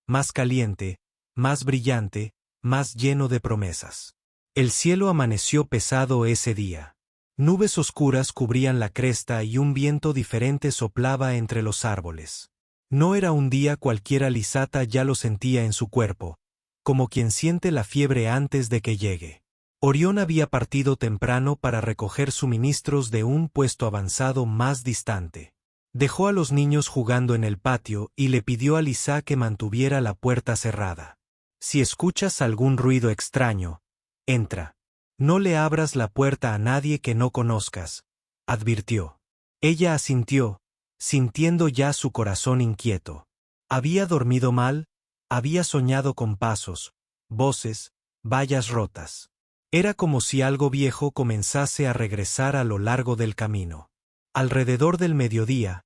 más caliente, más brillante, más lleno de promesas. El cielo amaneció pesado ese día. Nubes oscuras cubrían la cresta y un viento diferente soplaba entre los árboles. No era un día cualquiera, Lisata ya lo sentía en su cuerpo, como quien siente la fiebre antes de que llegue. Orión había partido temprano para recoger suministros de un puesto avanzado más distante. Dejó a los niños jugando en el patio y le pidió a Lisa que mantuviera la puerta cerrada. Si escuchas algún ruido extraño, entra. No le abras la puerta a nadie que no conozcas, advirtió. Ella asintió, sintiendo ya su corazón inquieto. Había dormido mal, había soñado con pasos, voces, vallas rotas. Era como si algo viejo comenzase a regresar a lo largo del camino. Alrededor del mediodía,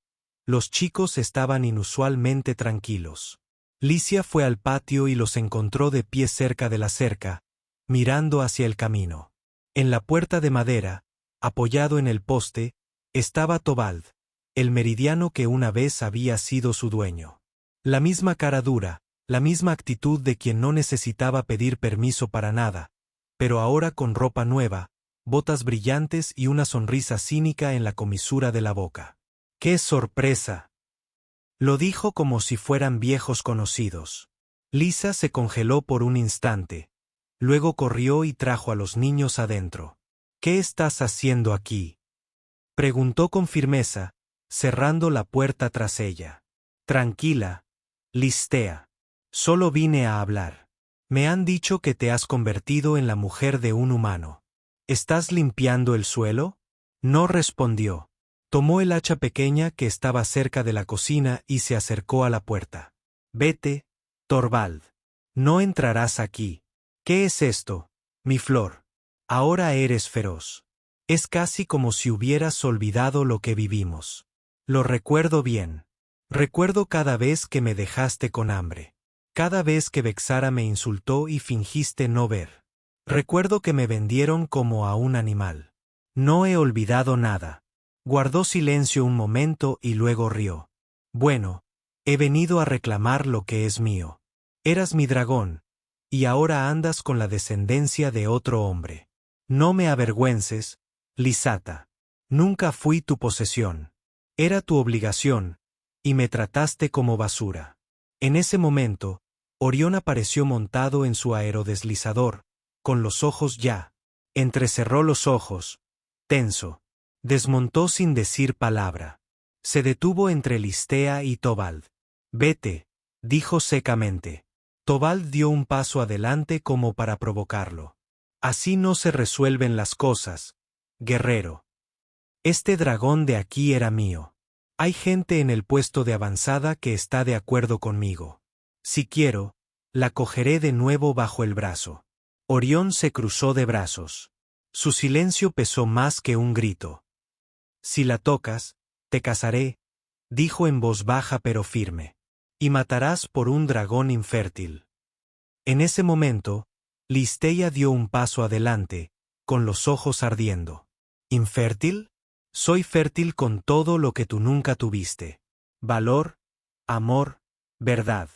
los chicos estaban inusualmente tranquilos. Licia fue al patio y los encontró de pie cerca de la cerca, mirando hacia el camino. En la puerta de madera, apoyado en el poste, estaba Tobald, el meridiano que una vez había sido su dueño. La misma cara dura, la misma actitud de quien no necesitaba pedir permiso para nada, pero ahora con ropa nueva, botas brillantes y una sonrisa cínica en la comisura de la boca. ¡Qué sorpresa! Lo dijo como si fueran viejos conocidos. Lisa se congeló por un instante. Luego corrió y trajo a los niños adentro. ¿Qué estás haciendo aquí?, preguntó con firmeza, cerrando la puerta tras ella. Tranquila, Listea. Solo vine a hablar. Me han dicho que te has convertido en la mujer de un humano. ¿Estás limpiando el suelo? No respondió. Tomó el hacha pequeña que estaba cerca de la cocina y se acercó a la puerta. Vete, Torvald. No entrarás aquí. ¿Qué es esto, mi flor? Ahora eres feroz. Es casi como si hubieras olvidado lo que vivimos. Lo recuerdo bien. Recuerdo cada vez que me dejaste con hambre. Cada vez que Vexara me insultó y fingiste no ver. Recuerdo que me vendieron como a un animal. No he olvidado nada. Guardó silencio un momento y luego rió. Bueno, he venido a reclamar lo que es mío. Eras mi dragón, y ahora andas con la descendencia de otro hombre. No me avergüences, Lysata. Nunca fui tu posesión. Era tu obligación, y me trataste como basura. En ese momento, Orión apareció montado en su aerodeslizador, con los ojos ya. Entrecerró los ojos, tenso. Desmontó sin decir palabra. Se detuvo entre Listea y Tobald. Vete, dijo secamente. Tobald dio un paso adelante como para provocarlo. Así no se resuelven las cosas, guerrero. Este dragón de aquí era mío. Hay gente en el puesto de avanzada que está de acuerdo conmigo. Si quiero, la cogeré de nuevo bajo el brazo. Orión se cruzó de brazos. Su silencio pesó más que un grito. Si la tocas, te casaré, dijo en voz baja pero firme. Y matarás por un dragón infértil. En ese momento, Listeia dio un paso adelante, con los ojos ardiendo. ¿Infértil? Soy fértil con todo lo que tú nunca tuviste. Valor, amor, verdad.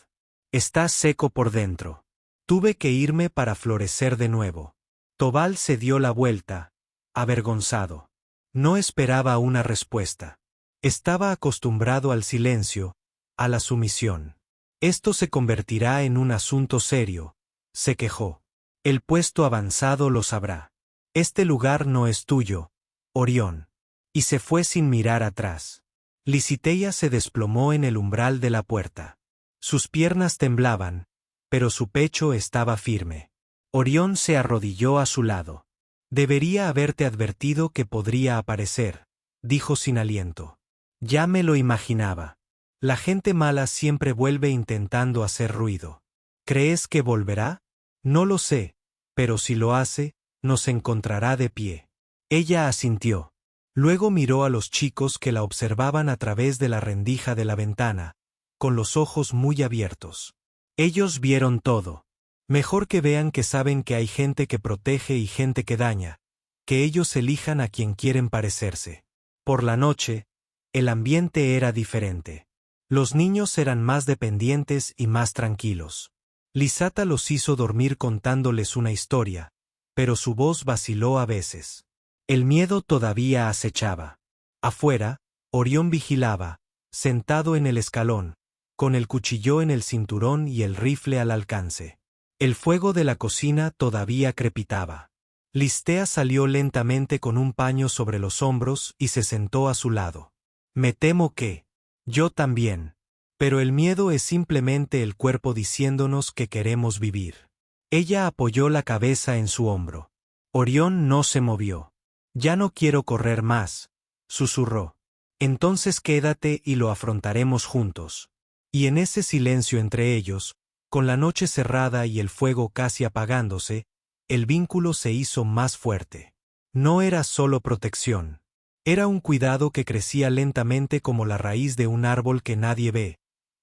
Estás seco por dentro. Tuve que irme para florecer de nuevo. Tobal se dio la vuelta, avergonzado. No esperaba una respuesta. Estaba acostumbrado al silencio, a la sumisión. Esto se convertirá en un asunto serio, se quejó. El puesto avanzado lo sabrá. Este lugar no es tuyo, Orión. Y se fue sin mirar atrás. Lysiteia se desplomó en el umbral de la puerta. Sus piernas temblaban, pero su pecho estaba firme. Orión se arrodilló a su lado. Debería haberte advertido que podría aparecer, dijo sin aliento. Ya me lo imaginaba. La gente mala siempre vuelve intentando hacer ruido. ¿Crees que volverá? No lo sé, pero si lo hace, nos encontrará de pie. Ella asintió. Luego miró a los chicos que la observaban a través de la rendija de la ventana, con los ojos muy abiertos. Ellos vieron todo. Mejor que vean que saben que hay gente que protege y gente que daña, que ellos elijan a quien quieren parecerse. Por la noche, el ambiente era diferente. Los niños eran más dependientes y más tranquilos. Lysata los hizo dormir contándoles una historia, pero su voz vaciló a veces. El miedo todavía acechaba. Afuera, Orión vigilaba, sentado en el escalón, con el cuchillo en el cinturón y el rifle al alcance. El fuego de la cocina todavía crepitaba. Listea salió lentamente con un paño sobre los hombros y se sentó a su lado. Me temo que... Yo también. Pero el miedo es simplemente el cuerpo diciéndonos que queremos vivir. Ella apoyó la cabeza en su hombro. Orión no se movió. Ya no quiero correr más, susurró. Entonces quédate y lo afrontaremos juntos. Y en ese silencio entre ellos, con la noche cerrada y el fuego casi apagándose, el vínculo se hizo más fuerte. No era solo protección. Era un cuidado que crecía lentamente como la raíz de un árbol que nadie ve,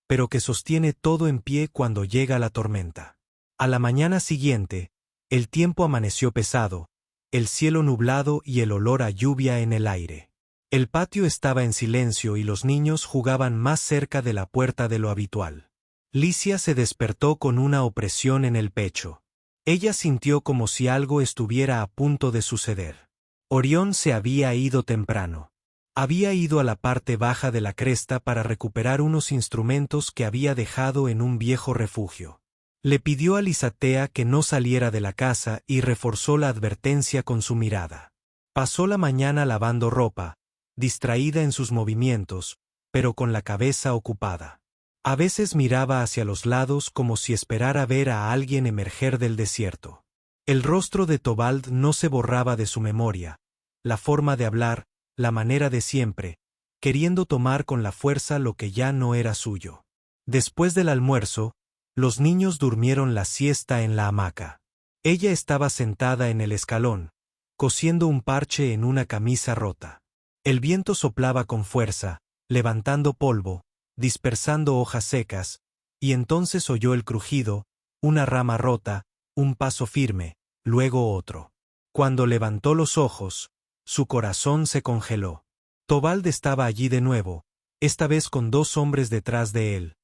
pero que sostiene todo en pie cuando llega la tormenta. A la mañana siguiente, el tiempo amaneció pesado, el cielo nublado y el olor a lluvia en el aire. El patio estaba en silencio y los niños jugaban más cerca de la puerta de lo habitual. Licia se despertó con una opresión en el pecho. Ella sintió como si algo estuviera a punto de suceder. Orión se había ido temprano. Había ido a la parte baja de la cresta para recuperar unos instrumentos que había dejado en un viejo refugio. Le pidió a Lisatea que no saliera de la casa y reforzó la advertencia con su mirada. Pasó la mañana lavando ropa, distraída en sus movimientos, pero con la cabeza ocupada. A veces miraba hacia los lados como si esperara ver a alguien emerger del desierto. El rostro de Tobald no se borraba de su memoria, la forma de hablar, la manera de siempre, queriendo tomar con la fuerza lo que ya no era suyo. Después del almuerzo, los niños durmieron la siesta en la hamaca. Ella estaba sentada en el escalón, cosiendo un parche en una camisa rota. El viento soplaba con fuerza, levantando polvo, dispersando hojas secas, y entonces oyó el crujido, una rama rota, un paso firme, luego otro. Cuando levantó los ojos, su corazón se congeló. Tobald estaba allí de nuevo, esta vez con 2 hombres detrás de él,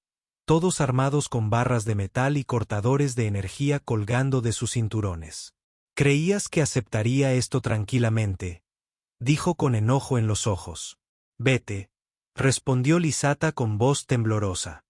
todos armados con barras de metal y cortadores de energía colgando de sus cinturones. «¿Creías que aceptaría esto tranquilamente?», dijo con enojo en los ojos. «Vete», respondió Lisata con voz temblorosa.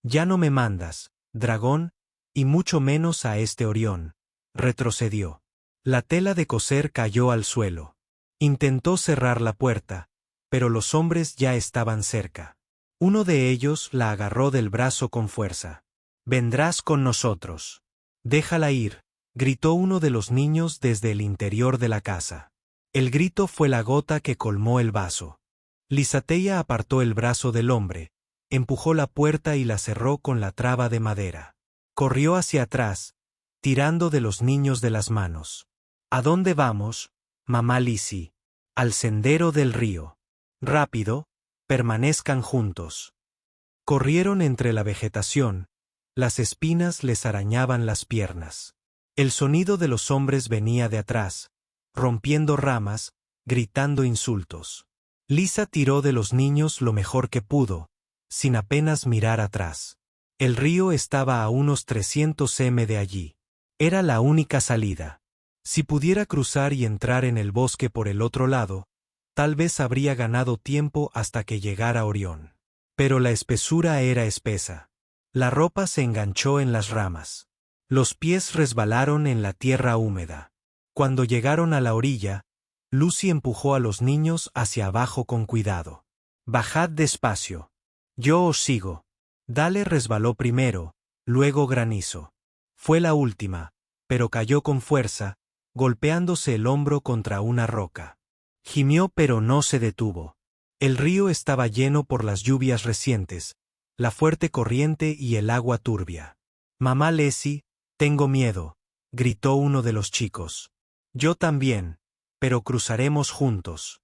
«Ya no me mandas, dragón, y mucho menos a este Orión», retrocedió. La tela de coser cayó al suelo. Intentó cerrar la puerta, pero los hombres ya estaban cerca. Uno de ellos la agarró del brazo con fuerza. «Vendrás con nosotros». «Déjala ir», gritó uno de los niños desde el interior de la casa. El grito fue la gota que colmó el vaso. Lisatea apartó el brazo del hombre, empujó la puerta y la cerró con la traba de madera. Corrió hacia atrás, tirando de los niños de las manos. «¿A dónde vamos, mamá Lisi?» «Al sendero del río». «Rápido, permanezcan juntos». Corrieron entre la vegetación, las espinas les arañaban las piernas. El sonido de los hombres venía de atrás, rompiendo ramas, gritando insultos. Lisa tiró de los niños lo mejor que pudo, sin apenas mirar atrás. El río estaba a unos 300 m de allí. Era la única salida. Si pudiera cruzar y entrar en el bosque por el otro lado, tal vez habría ganado tiempo hasta que llegara Orión. Pero la espesura era espesa. La ropa se enganchó en las ramas. Los pies resbalaron en la tierra húmeda. Cuando llegaron a la orilla, Lucy empujó a los niños hacia abajo con cuidado. «Bajad despacio. Yo os sigo». Dale resbaló primero, luego Granizo. Fue la última, pero cayó con fuerza, golpeándose el hombro contra una roca. Gimió pero no se detuvo. El río estaba lleno por las lluvias recientes, la fuerte corriente y el agua turbia. «Mamá Lesi, tengo miedo», gritó uno de los chicos. «Yo también, pero cruzaremos juntos».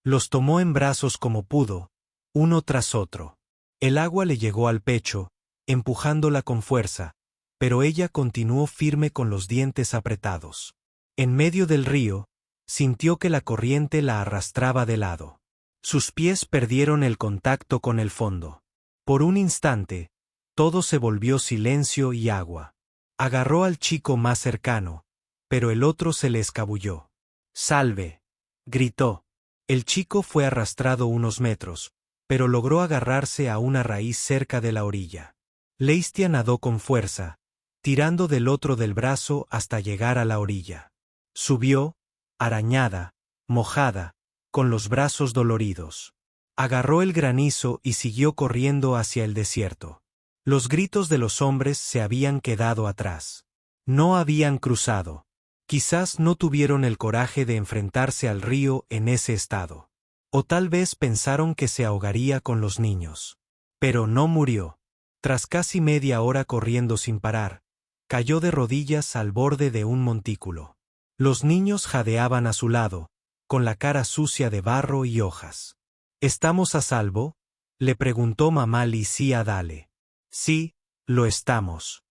Los tomó en brazos como pudo, uno tras otro. El agua le llegó al pecho, empujándola con fuerza, pero ella continuó firme con los dientes apretados. En medio del río, sintió que la corriente la arrastraba de lado. Sus pies perdieron el contacto con el fondo. Por un instante, todo se volvió silencio y agua. Agarró al chico más cercano, pero el otro se le escabulló. «Salve», gritó. El chico fue arrastrado unos metros, pero logró agarrarse a una raíz cerca de la orilla. Leistia nadó con fuerza, tirando del otro del brazo hasta llegar a la orilla. Subió, arañada, mojada, con los brazos doloridos. Agarró el granizo y siguió corriendo hacia el desierto. Los gritos de los hombres se habían quedado atrás. No habían cruzado. Quizás no tuvieron el coraje de enfrentarse al río en ese estado. O tal vez pensaron que se ahogaría con los niños. Pero no murió. Tras casi media hora corriendo sin parar, cayó de rodillas al borde de un montículo. Los niños jadeaban a su lado, con la cara sucia de barro y hojas. «¿Estamos a salvo?», le preguntó mamá Lisi a Dale. «Sí, lo estamos.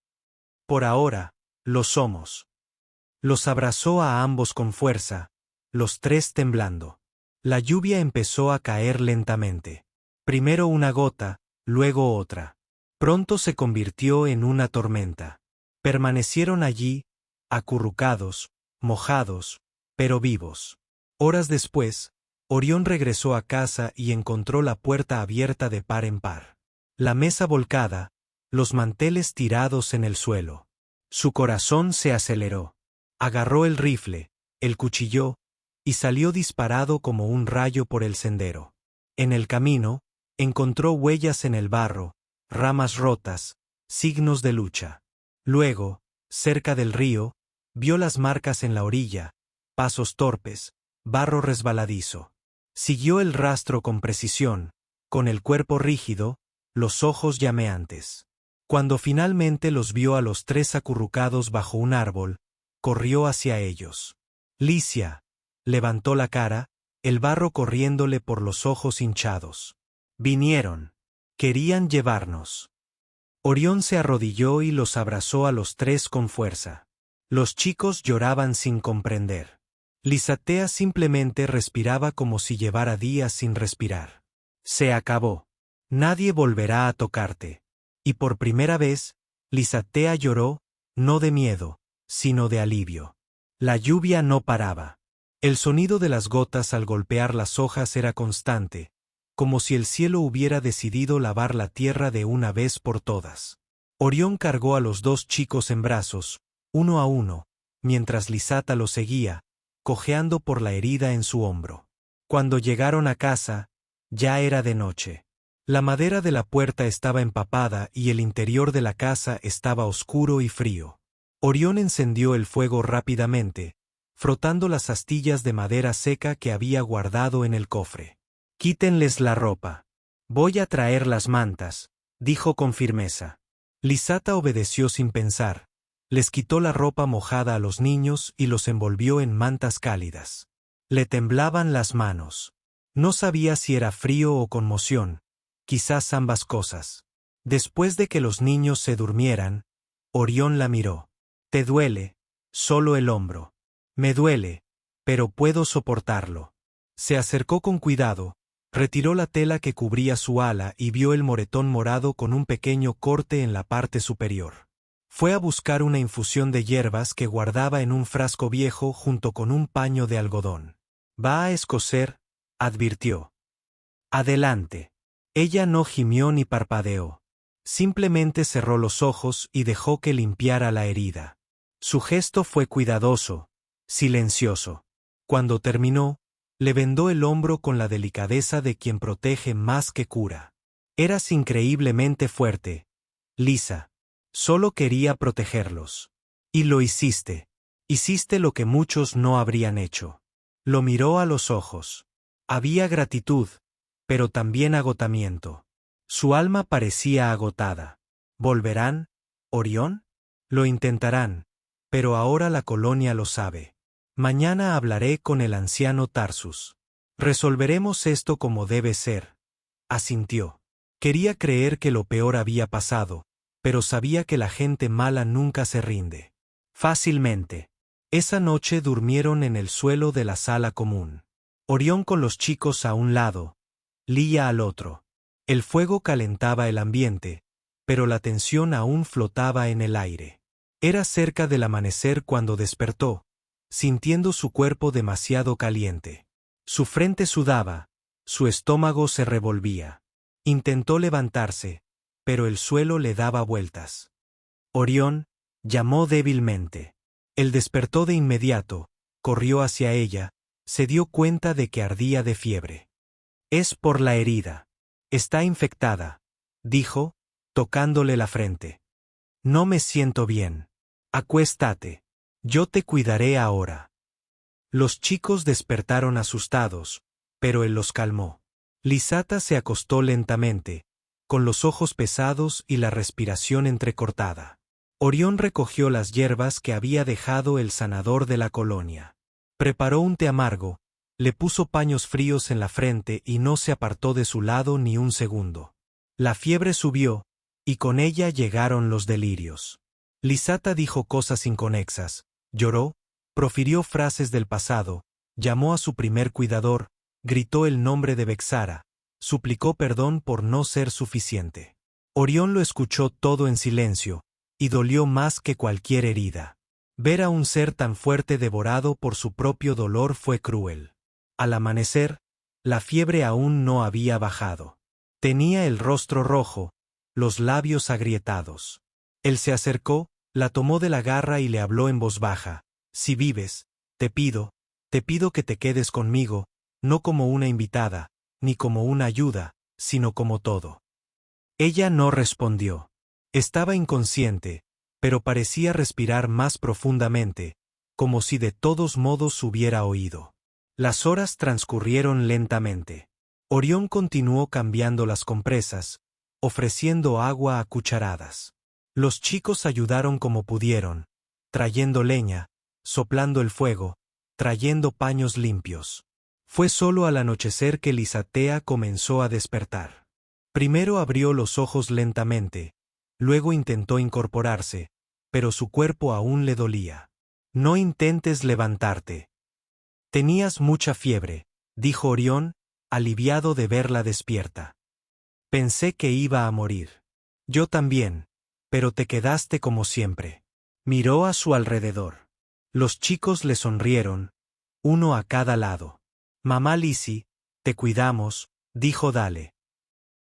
Por ahora, lo somos». Los abrazó a ambos con fuerza, los tres temblando. La lluvia empezó a caer lentamente. Primero una gota, luego otra. Pronto se convirtió en una tormenta. Permanecieron allí, acurrucados, mojados, pero vivos. Horas después, Orión regresó a casa y encontró la puerta abierta de par en par. La mesa volcada, los manteles tirados en el suelo. Su corazón se aceleró. Agarró el rifle, el cuchillo, y salió disparado como un rayo por el sendero. En el camino, encontró huellas en el barro, ramas rotas, signos de lucha. Luego, cerca del río, vio las marcas en la orilla, pasos torpes, barro resbaladizo. Siguió el rastro con precisión, con el cuerpo rígido, los ojos llameantes. Cuando finalmente los vio a los tres acurrucados bajo un árbol, corrió hacia ellos. Licia levantó la cara, el barro corriéndole por los ojos hinchados. Vinieron. Querían llevarnos. Orión se arrodilló y los abrazó a los tres con fuerza. Los chicos lloraban sin comprender. Lisatea simplemente respiraba como si llevara días sin respirar. Se acabó. Nadie volverá a tocarte. Y por primera vez, Lisatea lloró, no de miedo, sino de alivio. La lluvia no paraba. El sonido de las gotas al golpear las hojas era constante, como si el cielo hubiera decidido lavar la tierra de una vez por todas. Orión cargó a los dos chicos en brazos, uno a uno, mientras Lisata los seguía, cojeando por la herida en su hombro. Cuando llegaron a casa, ya era de noche. La madera de la puerta estaba empapada y el interior de la casa estaba oscuro y frío. Orión encendió el fuego rápidamente, frotando las astillas de madera seca que había guardado en el cofre. «Quítenles la ropa. Voy a traer las mantas», dijo con firmeza. Lisata obedeció sin pensar. Les quitó la ropa mojada a los niños y los envolvió en mantas cálidas. Le temblaban las manos. No sabía si era frío o conmoción, quizás ambas cosas. Después de que los niños se durmieran, Orión la miró. «¿Te duele?» «Solo el hombro». «Me duele, pero puedo soportarlo». Se acercó con cuidado, retiró la tela que cubría su ala y vio el moretón morado con un pequeño corte en la parte superior. Fue a buscar una infusión de hierbas que guardaba en un frasco viejo junto con un paño de algodón. «Va a escocer», advirtió. «Adelante». Ella no gimió ni parpadeó. Simplemente cerró los ojos y dejó que limpiara la herida. Su gesto fue cuidadoso, silencioso. Cuando terminó, le vendó el hombro con la delicadeza de quien protege más que cura. «Eras increíblemente fuerte, Lisa. Solo quería protegerlos. Y lo hiciste. Hiciste lo que muchos no habrían hecho». Lo miró a los ojos. Había gratitud, pero también agotamiento. Su alma parecía agotada. ¿Volverán, Orión? Lo intentarán, pero ahora la colonia lo sabe. Mañana hablaré con el anciano Tarsus. Resolveremos esto como debe ser. Asintió. Quería creer que lo peor había pasado, pero sabía que la gente mala nunca se rinde. Fácilmente. Esa noche durmieron en el suelo de la sala común. Orión con los chicos a un lado, Lía al otro. El fuego calentaba el ambiente, pero la tensión aún flotaba en el aire. Era cerca del amanecer cuando despertó, sintiendo su cuerpo demasiado caliente. Su frente sudaba, su estómago se revolvía. Intentó levantarse, pero el suelo le daba vueltas. «Orión», llamó débilmente. Él despertó de inmediato, corrió hacia ella, se dio cuenta de que ardía de fiebre. «Es por la herida. Está infectada», dijo, tocándole la frente. «No me siento bien. Acuéstate. Yo te cuidaré ahora». Los chicos despertaron asustados, pero él los calmó. Lisata se acostó lentamente, con los ojos pesados y la respiración entrecortada. Orión recogió las hierbas que había dejado el sanador de la colonia. Preparó un té amargo, le puso paños fríos en la frente y no se apartó de su lado ni un segundo. La fiebre subió, y con ella llegaron los delirios. Lisata dijo cosas inconexas, lloró, profirió frases del pasado, llamó a su primer cuidador, gritó el nombre de Bexara, suplicó perdón por no ser suficiente. Orión lo escuchó todo en silencio, y dolió más que cualquier herida. Ver a un ser tan fuerte devorado por su propio dolor fue cruel. Al amanecer, La fiebre aún no había bajado. Tenía el rostro rojo, los labios agrietados. Él se acercó, la tomó de la garra y le habló en voz baja. Si vives, te pido que te quedes conmigo, no como una invitada, ni como una ayuda, sino como todo. Ella no respondió. Estaba inconsciente, pero parecía respirar más profundamente, como si de todos modos hubiera oído. Las horas transcurrieron lentamente. Orión continuó cambiando las compresas, ofreciendo agua a cucharadas. Los chicos ayudaron como pudieron, trayendo leña, soplando el fuego, trayendo paños limpios. Fue solo al anochecer que Lisatea comenzó a despertar. Primero abrió los ojos lentamente, luego intentó incorporarse, pero su cuerpo aún le dolía. No intentes levantarte. Tenías mucha fiebre, dijo Orión, aliviado de verla despierta. Pensé que iba a morir. Yo también, pero te quedaste como siempre. Miró a su alrededor. Los chicos le sonrieron, uno a cada lado. Mamá Lizzie, te cuidamos, dijo Dale.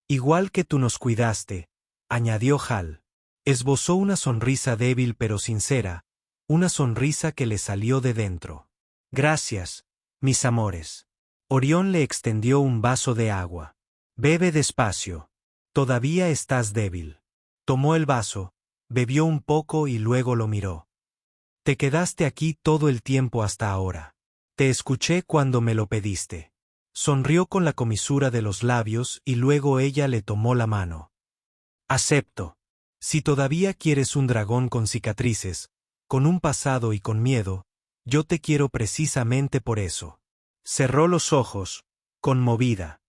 Igual que tú nos cuidaste, añadió Hal. Esbozó una sonrisa débil pero sincera, una sonrisa que le salió de dentro. Gracias, mis amores. Orión le extendió un vaso de agua. Bebe despacio. Todavía estás débil. Tomó el vaso, bebió un poco y luego lo miró. Te quedaste aquí todo el tiempo hasta ahora. Te escuché cuando me lo pediste. Sonrió con la comisura de los labios y luego ella le tomó la mano. Acepto. Si todavía quieres un dragón con cicatrices, con un pasado y con miedo, yo te quiero precisamente por eso. Cerró los ojos, conmovida.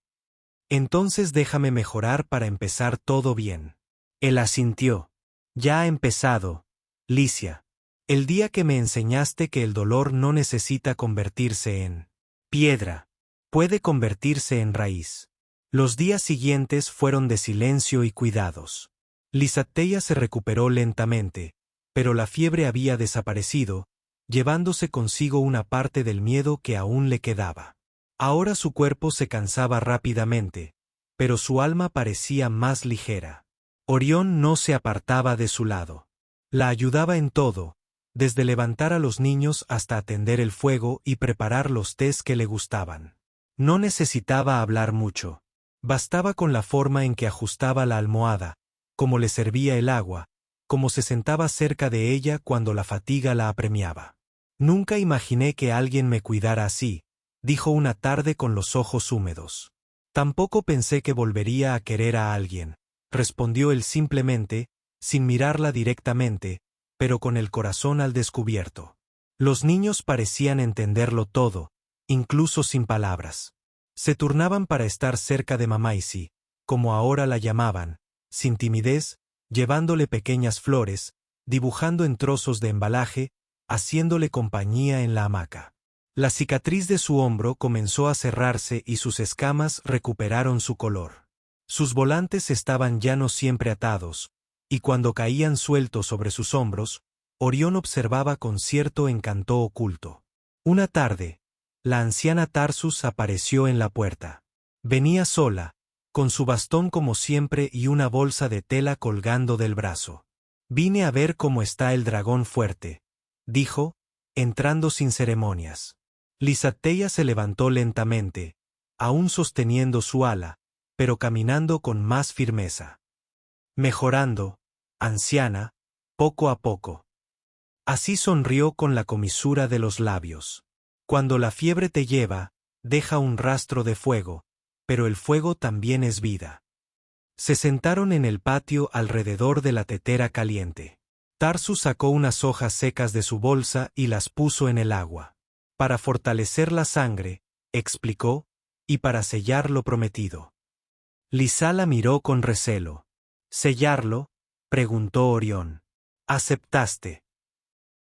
Entonces déjame mejorar para empezar todo bien. Él asintió. Ya ha empezado, Licia. El día que me enseñaste que el dolor no necesita convertirse en piedra, puede convertirse en raíz. Los días siguientes fueron de silencio y cuidados. Lisatea se recuperó lentamente, pero la fiebre había desaparecido, llevándose consigo una parte del miedo que aún le quedaba. Ahora su cuerpo se cansaba rápidamente, pero su alma parecía más ligera. Orión no se apartaba de su lado. La ayudaba en todo, desde levantar a los niños hasta atender el fuego y preparar los tés que le gustaban. No necesitaba hablar mucho. Bastaba con la forma en que ajustaba la almohada, cómo le servía el agua, cómo se sentaba cerca de ella cuando la fatiga la apremiaba. Nunca imaginé que alguien me cuidara así, dijo una tarde con los ojos húmedos. Tampoco pensé que volvería a querer a alguien, respondió él simplemente, sin mirarla directamente, pero con el corazón al descubierto. Los niños parecían entenderlo todo, incluso sin palabras. Se turnaban para estar cerca de Mamaisi, como ahora la llamaban, sin timidez, llevándole pequeñas flores, dibujando en trozos de embalaje, haciéndole compañía en la hamaca. La cicatriz de su hombro comenzó a cerrarse y sus escamas recuperaron su color. Sus volantes estaban ya no siempre atados, y cuando caían sueltos sobre sus hombros, Orión observaba con cierto encanto oculto. Una tarde, la anciana Tarsus apareció en la puerta. Venía sola, con su bastón como siempre y una bolsa de tela colgando del brazo. Vine a ver cómo está el dragón fuerte, dijo, entrando sin ceremonias. Lisatea se levantó lentamente, aún sosteniendo su ala, pero caminando con más firmeza. Mejorando, anciana, poco a poco. Así sonrió con la comisura de los labios. Cuando la fiebre te lleva, deja un rastro de fuego, pero el fuego también es vida. Se sentaron en el patio alrededor de la tetera caliente. Tarsus sacó unas hojas secas de su bolsa y las puso en el agua. Para fortalecer la sangre, explicó, y para sellar lo prometido. Lisa la miró con recelo. ¿Sellarlo?, preguntó Orión. Aceptaste.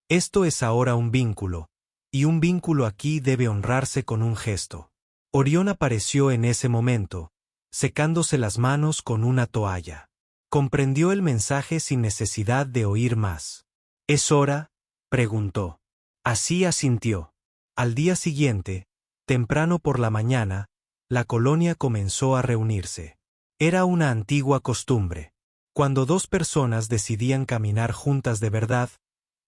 Esto es ahora un vínculo, y un vínculo aquí debe honrarse con un gesto. Orión apareció en ese momento, secándose las manos con una toalla. Comprendió el mensaje sin necesidad de oír más. ¿Es hora?, preguntó. Así asintió. Al día siguiente, temprano por la mañana, la colonia comenzó a reunirse. Era una antigua costumbre. Cuando dos personas decidían caminar juntas de verdad,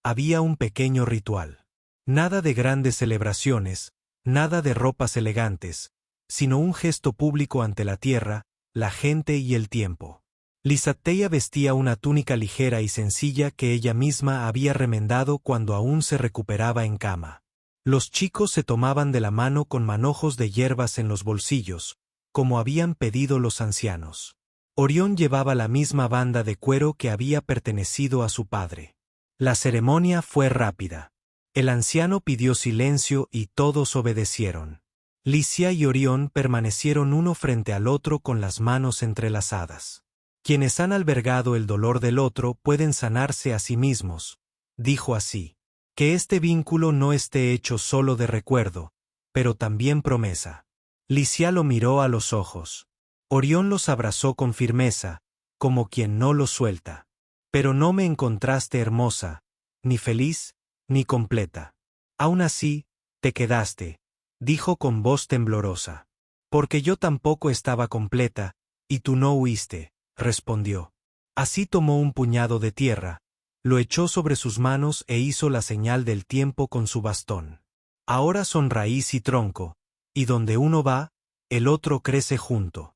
había un pequeño ritual. Nada de grandes celebraciones, nada de ropas elegantes, sino un gesto público ante la tierra, la gente y el tiempo. Lisateia vestía una túnica ligera y sencilla que ella misma había remendado cuando aún se recuperaba en cama. Los chicos se tomaban de la mano con manojos de hierbas en los bolsillos, como habían pedido los ancianos. Orión llevaba la misma banda de cuero que había pertenecido a su padre. La ceremonia fue rápida. El anciano pidió silencio y todos obedecieron. Licia y Orión permanecieron uno frente al otro con las manos entrelazadas. Quienes han albergado el dolor del otro pueden sanarse a sí mismos, dijo así. Que este vínculo no esté hecho solo de recuerdo, pero también promesa. Licia lo miró a los ojos. Orión los abrazó con firmeza, como quien no los suelta. Pero no me encontraste hermosa, ni feliz, ni completa. Aún así, te quedaste, dijo con voz temblorosa. Porque yo tampoco estaba completa, y tú no huiste, respondió. Así tomó un puñado de tierra, lo echó sobre sus manos e hizo la señal del tiempo con su bastón. Ahora son raíz y tronco, y donde uno va, el otro crece junto.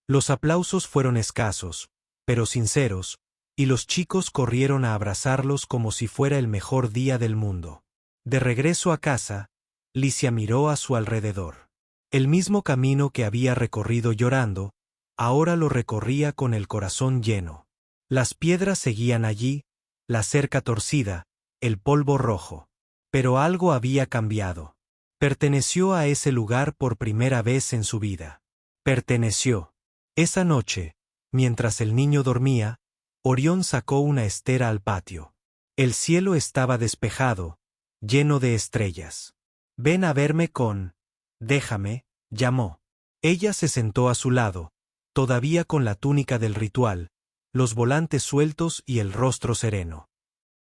Los aplausos fueron escasos, pero sinceros, y los chicos corrieron a abrazarlos como si fuera el mejor día del mundo. De regreso a casa, Licia miró a su alrededor. El mismo camino que había recorrido llorando, ahora lo recorría con el corazón lleno. Las piedras seguían allí, la cerca torcida, el polvo rojo. Pero algo había cambiado. Perteneció a ese lugar por primera vez en su vida. Perteneció. Esa noche, mientras el niño dormía, Orión sacó una estera al patio. El cielo estaba despejado, lleno de estrellas. Ven a verme déjame, llamó. Ella se sentó a su lado, todavía con la túnica del ritual, los volantes sueltos y el rostro sereno.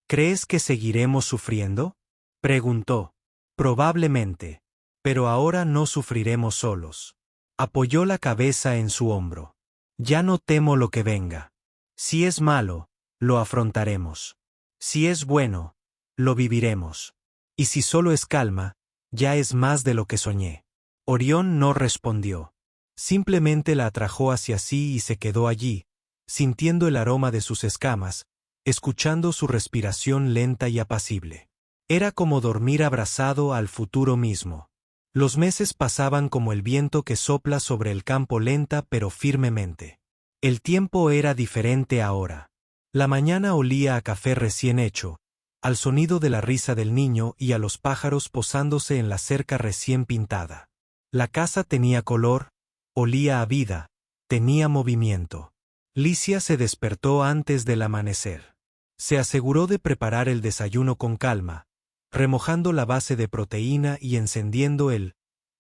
¿Crees que seguiremos sufriendo?, preguntó. Probablemente. Pero ahora no sufriremos solos. Apoyó la cabeza en su hombro. Ya no temo lo que venga. Si es malo, lo afrontaremos. Si es bueno, lo viviremos. Y si solo es calma, ya es más de lo que soñé. Orión no respondió. Simplemente la atrajo hacia sí y se quedó allí, sintiendo el aroma de sus escamas, escuchando su respiración lenta y apacible. Era como dormir abrazado al futuro mismo. Los meses pasaban como el viento que sopla sobre el campo lenta pero firmemente. El tiempo era diferente ahora. La mañana olía a café recién hecho, al sonido de la risa del niño y a los pájaros posándose en la cerca recién pintada. La casa tenía color, olía a vida, tenía movimiento. Licia se despertó antes del amanecer. Se aseguró de preparar el desayuno con calma, remojando la base de proteína y encendiendo el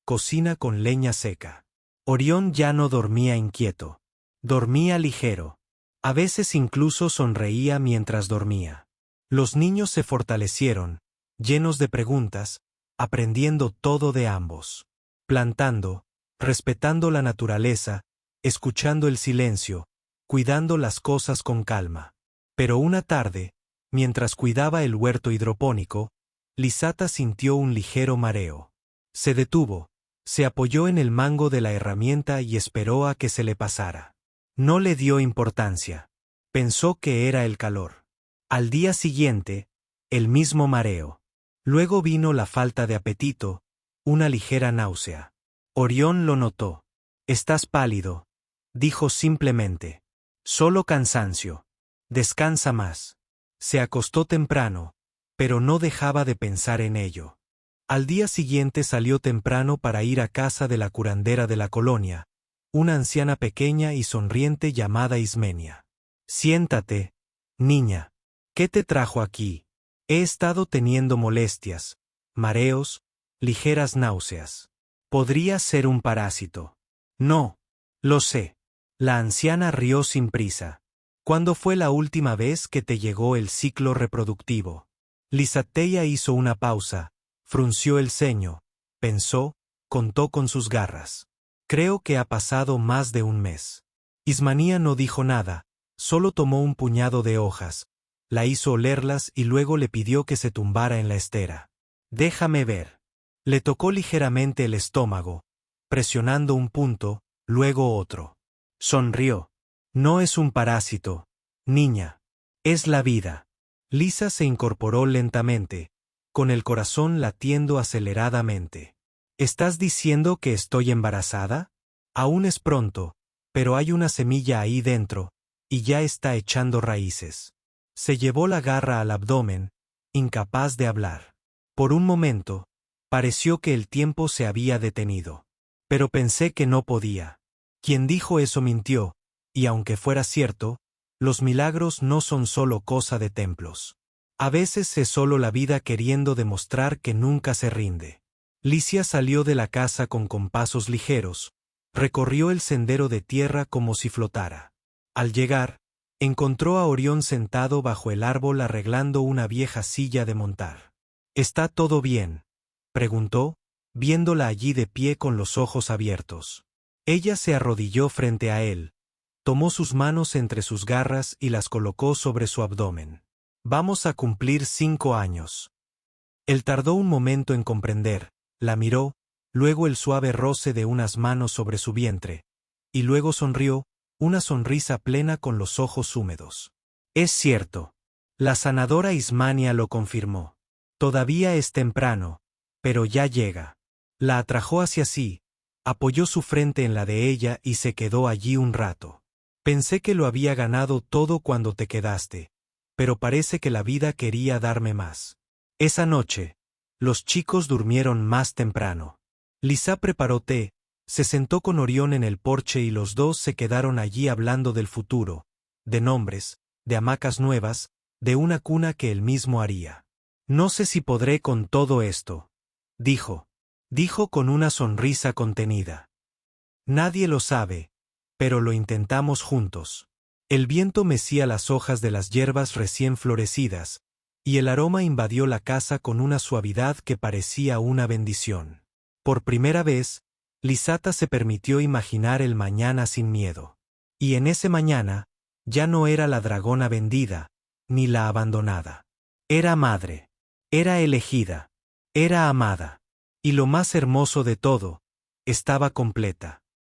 cocina con leña seca. Orión ya no dormía inquieto. Dormía ligero. A veces incluso sonreía mientras dormía. Los niños se fortalecieron, llenos de preguntas, aprendiendo todo de ambos. Plantando, respetando la naturaleza, escuchando el silencio, cuidando las cosas con calma. Pero una tarde, mientras cuidaba el huerto hidropónico, Lisata sintió un ligero mareo. Se detuvo, se apoyó en el mango de la herramienta y esperó a que se le pasara. No le dio importancia. Pensó que era el calor. Al día siguiente, el mismo mareo. Luego vino la falta de apetito, una ligera náusea. Orión lo notó. Estás pálido, dijo simplemente. Solo cansancio. Descansa más. Se acostó temprano, pero no dejaba de pensar en ello. Al día siguiente salió temprano para ir a casa de la curandera de la colonia, una anciana pequeña y sonriente llamada Ismenia. Siéntate, niña. ¿Qué te trajo aquí? He estado teniendo molestias, mareos, ligeras náuseas. Podría ser un parásito. No, lo sé. La anciana rió sin prisa. ¿Cuándo fue la última vez que te llegó el ciclo reproductivo? Lisateia hizo una pausa, frunció el ceño, pensó, contó con sus garras. Creo que ha pasado más de un mes. Ismanía no dijo nada, solo tomó un puñado de hojas, la hizo olerlas y luego le pidió que se tumbara en la estera. Déjame ver. Le tocó ligeramente el estómago, presionando un punto, luego otro. Sonrió. No es un parásito, niña. Es la vida. Lisa se incorporó lentamente, con el corazón latiendo aceleradamente. ¿Estás diciendo que estoy embarazada? Aún es pronto, pero hay una semilla ahí dentro, y ya está echando raíces. Se llevó la garra al abdomen, incapaz de hablar. Por un momento, pareció que el tiempo se había detenido. Pero pensé que no podía. Quien dijo eso mintió, y aunque fuera cierto, los milagros no son solo cosa de templos. A veces es solo la vida queriendo demostrar que nunca se rinde. Licia salió de la casa con pasos ligeros, recorrió el sendero de tierra como si flotara. Al llegar, encontró a Orión sentado bajo el árbol arreglando una vieja silla de montar. ¿Está todo bien?, preguntó, viéndola allí de pie con los ojos abiertos. Ella se arrodilló frente a él, tomó sus manos entre sus garras y las colocó sobre su abdomen. Vamos a cumplir 5 años. Él tardó un momento en comprender, la miró, luego el suave roce de unas manos sobre su vientre, y luego sonrió, una sonrisa plena con los ojos húmedos. Es cierto. La sanadora Ismania lo confirmó. Todavía es temprano, pero ya llega. La atrajo hacia sí, apoyó su frente en la de ella y se quedó allí un rato. Pensé que lo había ganado todo cuando te quedaste, pero parece que la vida quería darme más. Esa noche, los chicos durmieron más temprano. Lisa preparó té, se sentó con Orión en el porche y los dos se quedaron allí hablando del futuro, de nombres, de hamacas nuevas, de una cuna que él mismo haría. No sé si podré con todo esto, dijo con una sonrisa contenida. Nadie lo sabe, pero lo intentamos juntos. El viento mecía las hojas de las hierbas recién florecidas, y el aroma invadió la casa con una suavidad que parecía una bendición. Por primera vez, Lisata se permitió imaginar el mañana sin miedo. Y en ese mañana, ya no era la dragona vendida, ni la abandonada. Era madre. Era elegida. Era amada. Y lo más hermoso de todo, estaba completa.